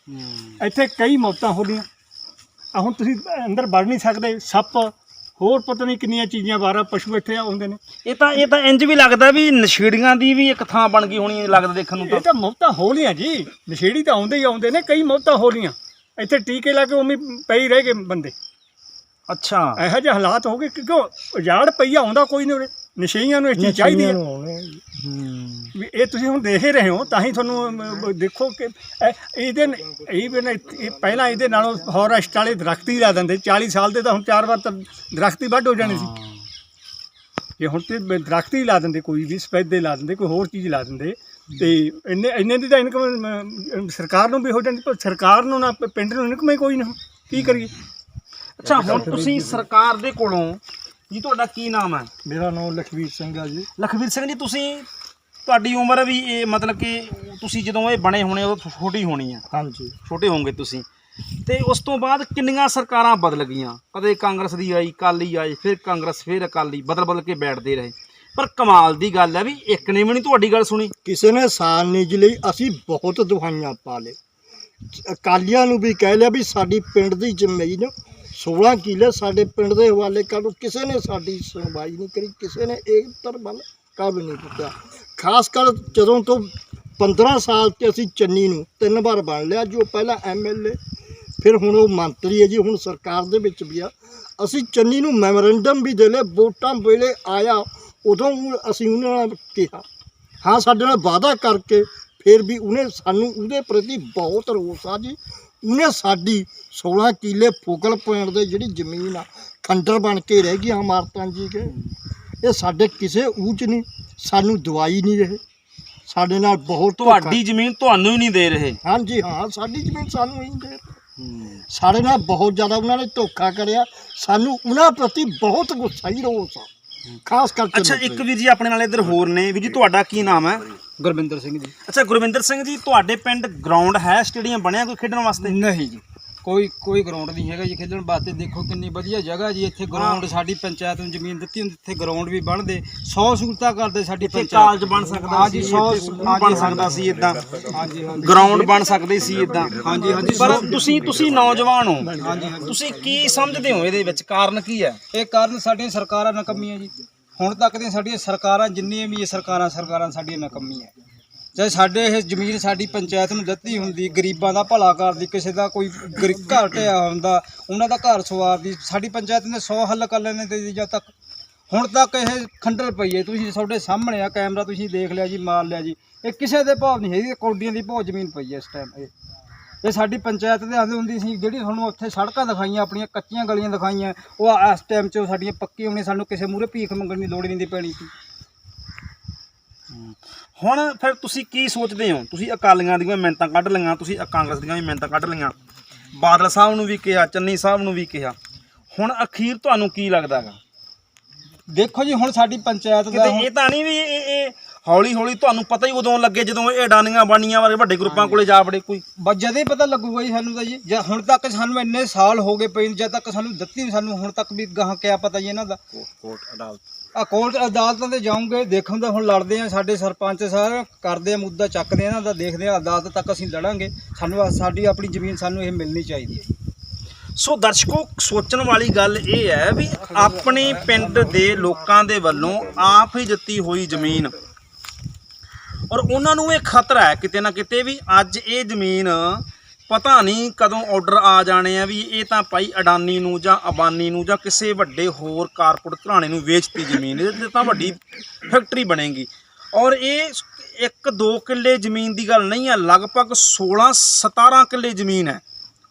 ਇੱਥੇ ਕਈ ਮੌਤਾਂ ਹੋ ਗਈਆਂ। ਹੁਣ ਤੁਸੀਂ ਅੰਦਰ ਵੜ ਨਹੀਂ ਸਕਦੇ, ਸੱਪ ਹੋਰ ਪਤਾ ਨਹੀਂ ਕਿੰਨੀਆਂ ਚੀਜ਼ਾਂ, ਬਾਰਾ ਪਸ਼ੂ ਇੱਥੇ ਆਉਂਦੇ ਨੇ।
ਇਹ ਤਾਂ ਇੰਜ ਵੀ ਲੱਗਦਾ ਵੀ ਨਸ਼ੇੜੀਆਂ ਦੀ ਵੀ ਇੱਕ ਥਾਂ ਬਣ ਗਈ ਹੋਣੀ, ਲੱਗਦਾ ਦੇਖਣ ਨੂੰ।
ਇਹ ਤਾਂ ਮੌਤਾਂ ਹੋ ਲੀਆਂ ਜੀ, ਨਸ਼ੇੜੀ ਤਾਂ ਆਉਂਦੇ ਹੀ ਆਉਂਦੇ ਨੇ, ਕਈ ਮੌਤਾਂ ਹੋ ਲੀਆਂ। ਇੱਥੇ ਟੀਕੇ ਲਾ ਕੇ ਉਵੇਂ ਪਈ ਰਹਿ ਗਏ ਬੰਦੇ।
ਅੱਛਾ,
ਇਹੋ ਜਿਹੇ ਹਾਲਾਤ ਹੋ ਗਏ ਕਿਉਂਕਿ ਉਜਾੜ ਪਈ ਆਉਂਦਾ ਕੋਈ ਨਹੀਂ ਉਰੇ। ਨਸ਼ਈਆਂ ਨੂੰ ਇਹ ਚੀਜ਼ ਚਾਹੀਦੀ ਹੈ ਵੀ ਇਹ ਤੁਸੀਂ ਹੁਣ ਦੇਖ ਹੀ ਰਹੇ ਹੋ, ਤਾਂ ਹੀ ਤੁਹਾਨੂੰ ਦੇਖੋ ਕਿ ਪਹਿਲਾਂ ਇਹਦੇ ਨਾਲੋਂ ਫੋਰੈਸਟ ਵਾਲੇ ਦਰਖਤ ਹੀ ਲਾ ਦਿੰਦੇ। 40 ਸਾਲ ਦੇ ਤਾਂ ਹੁਣ 4 ਵਾਰ ਤਾਂ ਦਰਖਤ ਹੀ ਵੱਢ ਹੋ ਜਾਣੇ ਸੀ। ਜੇ ਹੁਣ ਤੇ ਦਰਖਤ ਹੀ ਲਾ ਦਿੰਦੇ, ਕੋਈ ਵੀ ਸਫੈਦੇ ਲਾ ਦਿੰਦੇ, ਕੋਈ ਹੋਰ ਚੀਜ਼ ਲਾ ਦਿੰਦੇ, ਤੇ ਇੰਨੇ ਦੀ ਤਾਂ ਇਨਕਮ ਸਰਕਾਰ ਨੂੰ ਵੀ ਹੋ ਜਾਂਦੀ, ਪਰ ਸਰਕਾਰ ਨੂੰ ਨਾ ਪਿੰਡ ਨੂੰ ਇਨਕਮ ਹੀ ਕੋਈ ਨਹੀਂ। ਕੀ ਕਰੀਏ?
ਅੱਛਾ, ਹੁਣ ਤੁਸੀਂ ਸਰਕਾਰ ਦੇ ਕੋਲੋਂ ਜੀ ਤੁਹਾਡਾ ਕੀ ਨਾਮ ਹੈ?
ਮੇਰਾ ਨਾਮ ਲਖਵੀਰ ਸਿੰਘ ਆ ਜੀ।
ਲਖਵੀਰ ਸਿੰਘ ਜੀ, ਤੁਸੀਂ ਤੁਹਾਡੀ ਉਮਰ ਵੀ ਇਹ ਮਤਲਬ ਕਿ ਤੁਸੀਂ ਜਦੋਂ ਇਹ ਬਣੇ ਹੋਣੇ ਉਦੋਂ ਛੋਟੀ ਹੋਣੀ ਆ।
ਹਾਂਜੀ।
ਛੋਟੇ ਹੋਵੋਗੇ ਤੁਸੀਂ। ਤੇ ਉਸ ਤੋਂ ਬਾਅਦ ਕਿੰਨੀਆਂ ਸਰਕਾਰਾਂ ਬਦਲ ਗਈਆਂ, ਕਦੇ ਕਾਂਗਰਸ ਦੀ ਆਈ, ਅਕਾਲੀ ਆਏ, ਫਿਰ ਕਾਂਗਰਸ, ਫਿਰ ਅਕਾਲੀ, ਬਦਲ ਕੇ ਬੈਠਦੇ ਰਹੇ। ਪਰ ਕਮਾਲ ਦੀ ਗੱਲ ਹੈ ਵੀ ਇੱਕ ਨੇ ਵੀ ਨਹੀਂ ਤੁਹਾਡੀ ਗੱਲ ਸੁਣੀ।
ਕਿਸੇ ਨੇ ਸਾਨ ਨਹੀਂ ਲਈ, ਅਸੀਂ ਬਹੁਤ ਦੁਹਾਈਆਂ ਪਾ ਲਏ। ਅਕਾਲੀਆਂ ਨੂੰ ਵੀ ਕਹਿ ਲਿਆ ਵੀ ਸਾਡੀ ਪਿੰਡ ਦੀ ਜ਼ਮੀਨ 16 ਕਿੱਲੇ ਸਾਡੇ ਪਿੰਡ ਦੇ ਹਵਾਲੇ ਕਰ ਦਿਓ। ਕਿਸੇ ਨੇ ਸਾਡੀ ਸੁਣਵਾਈ ਨਹੀਂ ਕਰੀ, ਕਿਸੇ ਨੇ ਏਕਤਰ ਵੱਲ ਕਬ ਨਹੀਂ ਦਿੱਤਾ। ਖਾਸ ਕਰ ਜਦੋਂ ਤੋਂ 15 ਸਾਲ 'ਤੇ ਅਸੀਂ ਚੰਨੀ ਨੂੰ 3 ਵਾਰ ਬਣ ਲਿਆ, ਜੋ ਪਹਿਲਾਂ MLA, ਫਿਰ ਹੁਣ ਉਹ ਮੰਤਰੀ ਹੈ ਜੀ, ਹੁਣ ਸਰਕਾਰ ਦੇ ਵਿੱਚ ਵੀ ਆ। ਅਸੀਂ ਚੰਨੀ ਨੂੰ ਮੈਮੋਰੈਂਡਮ ਵੀ ਦੇ ਲਏ, ਵੋਟਾਂ ਵੇਲੇ ਆਇਆ ਉਦੋਂ ਅਸੀਂ ਉਹਨਾਂ ਨਾਲ ਕਿਹਾ, ਹਾਂ ਸਾਡੇ ਨਾਲ ਵਾਅਦਾ ਕਰਕੇ, ਫਿਰ ਵੀ ਉਹਨੇ ਸਾਨੂੰ ਉਹਦੇ ਪ੍ਰਤੀ ਬਹੁਤ ਰੋਸ ਆ ਜੀ। ਉਹਨੇ ਸਾਡੀ 16 ਕਿੱਲੇ ਫੋਕਲ ਪੁਆਇੰਟ ਦੇ ਜਿਹੜੀ ਜ਼ਮੀਨ ਆ ਖੰਡਰ ਬਣ ਕੇ ਰਹਿ ਗਈ ਹਮਾਰਤਾਂ ਜੀ ਕੇ। ਇਹ ਸਾਡੇ ਕਿਸੇ ਊਚ ਨਹੀਂ, ਸਾਨੂੰ ਦਵਾਈ ਨਹੀਂ ਰਹੇ, ਸਾਡੇ ਨਾਲ ਬਹੁਤ
ਤੁਹਾਡੀ ਜ਼ਮੀਨ ਤੁਹਾਨੂੰ ਹੀ ਨਹੀਂ ਦੇ ਰਹੇ।
ਹਾਂਜੀ ਹਾਂ, ਸਾਡੀ ਜ਼ਮੀਨ ਸਾਨੂੰ ਹੀ ਦੇ ਰਹੇ। ਸਾਡੇ ਨਾਲ ਬਹੁਤ ਜ਼ਿਆਦਾ ਉਹਨਾਂ ਨੇ ਧੋਖਾ ਕਰਿਆ। ਸਾਨੂੰ ਉਹਨਾਂ ਪ੍ਰਤੀ ਬਹੁਤ ਗੁੱਸਾ ਹੀ ਰੋਸ ਆ, ਖਾਸ ਕਰਕੇ।
ਅੱਛਾ, ਇੱਕ ਵੀਰ ਜੀ ਆਪਣੇ ਨਾਲ ਇੱਧਰ ਹੋਰ ਨੇ। ਵੀਰ ਜੀ ਤੁਹਾਡਾ ਕੀ ਨਾਮ ਹੈ?
ਗੁਰਵਿੰਦਰ ਸਿੰਘ ਜੀ।
ਅੱਛਾ ਗੁਰਵਿੰਦਰ ਸਿੰਘ ਜੀ, ਤੁਹਾਡੇ ਪਿੰਡ ਗਰਾਊਂਡ ਹੈ, ਸਟੇਡੀਅਮ ਬਣਿਆ ਕੋਈ ਖੇਡਣ ਵਾਸਤੇ?
ਨਹੀਂ ਜੀ, ਕੋਈ ਗਰਾਊਂਡ ਨਹੀਂ ਹੈਗਾ ਜੀ ਖੇਡਣ ਵਾਸਤੇ। ਦੇਖੋ ਕਿੰਨੀ ਵਧੀਆ ਜਗ੍ਹਾ ਜੀ, ਇੱਥੇ ਗਰਾਊਂਡ ਸਾਡੀ ਪੰਚਾਇਤ ਨੂੰ ਜ਼ਮੀਨ ਦਿੱਤੀ ਹੁੰਦੀ, ਇੱਥੇ ਗਰਾਊਂਡ ਵੀ ਬਣਦੇ, 100 ਸਹੂਲਤਾਂ ਕਰਦੇ ਸਾਡੀ ਪੰਚਾਇਤ।
ਕਾਲਜ ਬਣ ਸਕਦਾ
ਹਾਂਜੀ,
100 ਬਣ ਸਕਦਾ ਸੀ ਇਦਾਂ।
ਹਾਂਜੀ ਹਾਂਜੀ,
ਗਰਾਊਂਡ ਬਣ ਸਕਦੇ ਸੀ ਇਦਾਂ।
ਹਾਂਜੀ ਹਾਂਜੀ।
ਪਰ ਤੁਸੀਂ ਨੌਜਵਾਨ ਹੋ, ਤੁਸੀਂ ਕੀ ਸਮਝਦੇ ਹੋ ਇਹਦੇ ਵਿੱਚ ਕਾਰਨ ਕੀ ਹੈ?
ਇਹ ਕਾਰਨ ਸਾਡੀਆਂ ਸਰਕਾਰਾਂ ਨਕੰਮੀਆਂ ਜੀ। ਹੁਣ ਤੱਕ ਦੀਆਂ ਸਾਡੀਆਂ ਸਰਕਾਰਾਂ ਜਿੰਨੀਆਂ ਵੀ ਇਹ ਸਰਕਾਰਾਂ ਸਾਡੀਆਂ ਨਕੰਮੀਆਂ। ਜੇ ਸਾਡੇ ਇਹ ਜ਼ਮੀਨ ਸਾਡੀ ਪੰਚਾਇਤ ਨੂੰ ਦਿੱਤੀ ਹੁੰਦੀ, ਗਰੀਬਾਂ ਦਾ ਭਲਾ ਕਰਦੀ, ਕਿਸੇ ਦਾ ਕੋਈ ਘਰ ਢਿਆ ਹੁੰਦਾ ਉਹਨਾਂ ਦਾ ਘਰ ਸਵਾਰਦੀ, ਸਾਡੀ ਪੰਚਾਇਤ ਨੇ 100 ਹੱਲ ਕਰ ਲੈਣੇ ਤੇ ਜਦ ਤੱਕ। ਹੁਣ ਤੱਕ ਇਹ ਖੰਡਰ ਪਈ ਹੈ, ਤੁਸੀਂ ਤੁਹਾਡੇ ਸਾਹਮਣੇ ਆ, ਕੈਮਰਾ ਤੁਸੀਂ ਦੇਖ ਲਿਆ ਜੀ, ਮਾਰ ਲਿਆ ਜੀ। ਇਹ ਕਿਸੇ ਦੇ ਭਾਵ ਨਹੀਂ ਹੈਗੀ, ਕੌਡੀਆਂ ਦੀ ਭਾਵ ਜ਼ਮੀਨ ਪਈ ਹੈ ਇਸ ਟਾਈਮ। ਇਹ ਸਾਡੀ ਪੰਚਾਇਤ ਦੇ ਹੱਥ ਹੁੰਦੀ ਸੀ, ਜਿਹੜੀ ਤੁਹਾਨੂੰ ਉੱਥੇ ਸੜਕਾਂ ਦਿਖਾਈਆਂ, ਆਪਣੀਆਂ ਕੱਚੀਆਂ ਗਲੀਆਂ ਦਿਖਾਈਆਂ, ਉਹ ਇਸ ਟਾਈਮ 'ਚ ਸਾਡੀਆਂ ਪੱਕੀ ਹੋਣੀ, ਸਾਨੂੰ ਕਿਸੇ ਮੂਹਰੇ ਭੀਖ ਮੰਗਣ ਦੀ ਲੋੜ ਨਹੀਂ ਪੈਣੀ ਸੀ।
ਹੁਣ ਫਿਰ ਤੁਸੀਂ ਕੀ ਸੋਚਦੇ ਹੋ? ਤੁਸੀਂ ਅਕਾਲੀਆਂ ਦੀਆਂ ਮਿਹਨਤਾਂ ਕੱਢ ਲਈਆਂ, ਤੁਸੀਂ ਕਾਂਗਰਸ ਦੀਆਂ ਵੀ ਮਿਹਨਤਾਂ ਕੱਢ ਲਈਆਂ, ਬਾਦਲ ਸਾਹਿਬ ਨੂੰ ਵੀ ਕਿਹਾ, ਚੰਨੀ ਸਾਹਿਬ ਨੂੰ ਵੀ ਕਿਹਾ, ਹੁਣ ਅਖੀਰ ਤੁਹਾਨੂੰ ਕੀ ਲੱਗਦਾ ਹੈਗਾ?
ਦੇਖੋ ਜੀ, ਹੁਣ ਸਾਡੀ ਪੰਚਾਇਤ ਦਾ
ਕਿਤੇ ਇਹ ਤਾਂ ਨਹੀਂ ਵੀ ਇਹ ਹੌਲੀ ਹੌਲੀ ਤੁਹਾਨੂੰ ਪਤਾ ਹੀ ਉਦੋਂ ਲੱਗੇ ਜਦੋਂ ਇਹ ਅਡਾਨੀਆਂ ਬਾਨੀਆਂ ਵਾਲੇ ਵੱਡੇ ਗਰੁੱਪਾਂ ਕੋਲੇ ਜਾ ਵੜੇ ਕੋਈ?
ਬਸ ਜਦ ਹੀ ਪਤਾ ਲੱਗੂਗਾ ਜੀ ਸਾਨੂੰ ਤਾਂ ਜੀ। ਜੇ ਹੁਣ ਤੱਕ ਸਾਨੂੰ ਇੰਨੇ ਸਾਲ ਹੋ ਗਏ ਪਏ, ਜਦ ਤੱਕ ਸਾਨੂੰ ਦਿੱਤੀ ਨਹੀਂ, ਸਾਨੂੰ ਹੁਣ ਤੱਕ ਵੀ ਗਾਹਾਂ ਕਿਆ ਪਤਾ ਜੀ ਇਹਨਾਂ ਦਾ। ਕੋਰਟ ਅਦਾਲਤਾਂ ਤੇ ਜਾਊਂਗੇ, ਦੇਖਣ ਦਾ ਹੁਣ ਲੜਦੇ ਆ, ਸਾਡੇ ਸਰਪੰਚ ਸਾਹਿਬ ਕਰਦੇ ਆ, ਮੁੱਦਾ ਚੱਕਦੇ ਇਹਨਾਂ ਦਾ, ਦੇਖਦੇ ਆ, ਅਦਾਲਤ ਤੱਕ ਅਸੀਂ ਲੜਾਂਗੇ। ਸਾਨੂੰ ਸਾਡੀ ਆਪਣੀ ਜ਼ਮੀਨ ਸਾਨੂੰ ਇਹ ਮਿਲਣੀ ਚਾਹੀਦੀ ਹੈ।
ਸੋ ਦਰਸ਼ਕੋ, ਸੋਚਣ ਵਾਲੀ ਗੱਲ ਇਹ ਹੈ ਵੀ ਆਪਣੇ ਪਿੰਡ ਦੇ ਲੋਕਾਂ ਦੇ ਵੱਲੋਂ ਆਪ ਹੀ ਦਿੱਤੀ ਹੋਈ ਜ਼ਮੀਨ, ਔਰ ਉਹਨਾਂ ਨੂੰ ਇਹ ਖਤਰਾ ਹੈ ਕਿਤੇ ਨਾ ਕਿਤੇ ਵੀ ਅੱਜ ਇਹ ਜ਼ਮੀਨ ਪਤਾ ਨਹੀਂ ਕਦੋਂ ਆਰਡਰ ਆ ਜਾਣੇ ਆ ਵੀ ਇਹ ਤਾਂ ਭਾਈ ਅਡਾਨੀ ਨੂੰ ਜਾਂ ਅਬਾਨੀ ਨੂੰ ਜਾਂ ਕਿਸੇ ਵੱਡੇ ਹੋਰ ਕਾਰਪੋਰੇਟ ਘਰਾਣੇ ਨੂੰ ਵੇਚਤੀ ਜ਼ਮੀਨ, ਇਹਦੇ ਤਾਂ ਵੱਡੀ ਫੈਕਟਰੀ ਬਣੇਗੀ। ਔਰ ਇਹ 1-2 ਕਿੱਲੇ ਜ਼ਮੀਨ ਦੀ ਗੱਲ ਨਹੀਂ ਹੈ, ਲਗਭਗ 16-17 ਕਿੱਲੇ ਜ਼ਮੀਨ ਹੈ,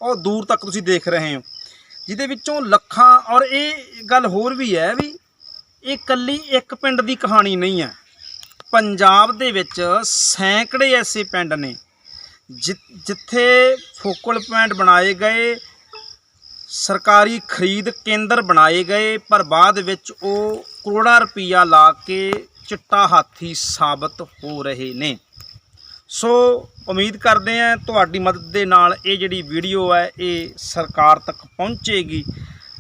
ਉਹ ਦੂਰ ਤੱਕ ਤੁਸੀਂ ਦੇਖ ਰਹੇ ਹੋ, ਜਿਹਦੇ ਵਿੱਚੋਂ ਲੱਖਾਂ। ਔਰ ਇਹ ਗੱਲ ਹੋਰ ਵੀ ਹੈ ਵੀ ਇਹ ਇਕੱਲੀ ਇੱਕ ਪਿੰਡ ਦੀ ਕਹਾਣੀ ਨਹੀਂ ਹੈ। ਪੰਜਾਬ ਦੇ ਵਿੱਚ ਸੈਂਕੜੇ ਐਸੇ ਪਿੰਡ ਨੇ ਜਿੱਥੇ ਫੋਕਲ ਪੁਆਇੰਟ ਬਣਾਏ ਗਏ, ਸਰਕਾਰੀ ਖਰੀਦ ਕੇਂਦਰ ਬਣਾਏ ਗਏ, ਪਰ ਬਾਅਦ ਵਿੱਚ ਉਹ ਕਰੋੜਾਂ ਰੁਪਈਆ ਲਾ ਕੇ ਚਿੱਟਾ ਹਾਥੀ ਸਾਬਤ ਹੋ ਰਹੇ ਨੇ। ਸੋ ਉਮੀਦ ਕਰਦੇ ਹਾਂ ਤੁਹਾਡੀ ਮਦਦ ਦੇ ਨਾਲ ਇਹ ਜਿਹੜੀ ਵੀਡੀਓ ਹੈ ਇਹ ਸਰਕਾਰ ਤੱਕ ਪਹੁੰਚੇਗੀ,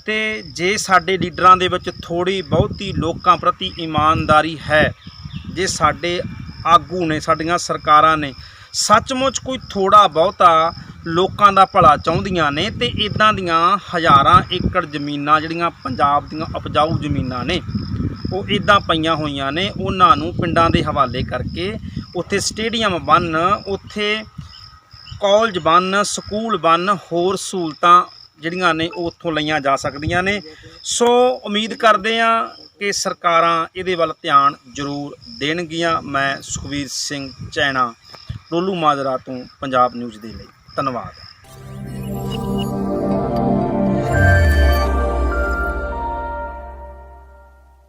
ਤੇ ਜੇ ਸਾਡੇ ਲੀਡਰਾਂ ਦੇ ਵਿੱਚ ਥੋੜ੍ਹੀ ਬਹੁਤੀ ਲੋਕਾਂ ਪ੍ਰਤੀ ਇਮਾਨਦਾਰੀ ਹੈ, ਜੇ ਸਾਡੇ ਆਗੂ ਨੇ, ਸਾਡੀਆਂ ਸਰਕਾਰਾਂ ਨੇ ਸੱਚਮੁੱਚ ਕੋਈ ਥੋੜ੍ਹਾ ਬਹੁਤਾ ਲੋਕਾਂ ਦਾ ਭਲਾ ਚਾਹੁੰਦੀਆਂ ਨੇ, ਤੇ ਇੱਦਾਂ ਦੀਆਂ ਹਜ਼ਾਰਾਂ ਏਕੜ ਜ਼ਮੀਨਾਂ ਜਿਹੜੀਆਂ ਪੰਜਾਬ ਦੀਆਂ ਉਪਜਾਊ ਜ਼ਮੀਨਾਂ ਨੇ ਉਹ ਇੱਦਾਂ ਪਈਆਂ ਹੋਈਆਂ ਨੇ, ਉਹਨਾਂ ਨੂੰ ਪਿੰਡਾਂ ਦੇ ਹਵਾਲੇ ਕਰਕੇ ਉੱਥੇ ਸਟੇਡੀਅਮ ਬਣ, ਉੱਥੇ ਕਾਲਜ ਬਣ, ਸਕੂਲ ਬਣ, ਹੋਰ ਸਹੂਲਤਾਂ ਜਿਹੜੀਆਂ ਨੇ ਉਹ ਉੱਥੋਂ ਲਈਆਂ ਜਾ ਸਕਦੀਆਂ ਨੇ। ਸੋ ਉਮੀਦ ਕਰਦੇ ਹਾਂ ਕਿ ਸਰਕਾਰਾਂ ਇਹਦੇ ਵੱਲ ਧਿਆਨ ਜ਼ਰੂਰ ਦੇਣਗੀਆਂ। ਮੈਂ ਸੁਖਵੀਰ ਸਿੰਘ ਚੈਣਾ, ਡੋਲੂ ਮਾਜਰਾ ਤੋਂ ਪੰਜਾਬ ਨਿਊਜ਼ ਦੇ ਲਈ ਧੰਨਵਾਦ।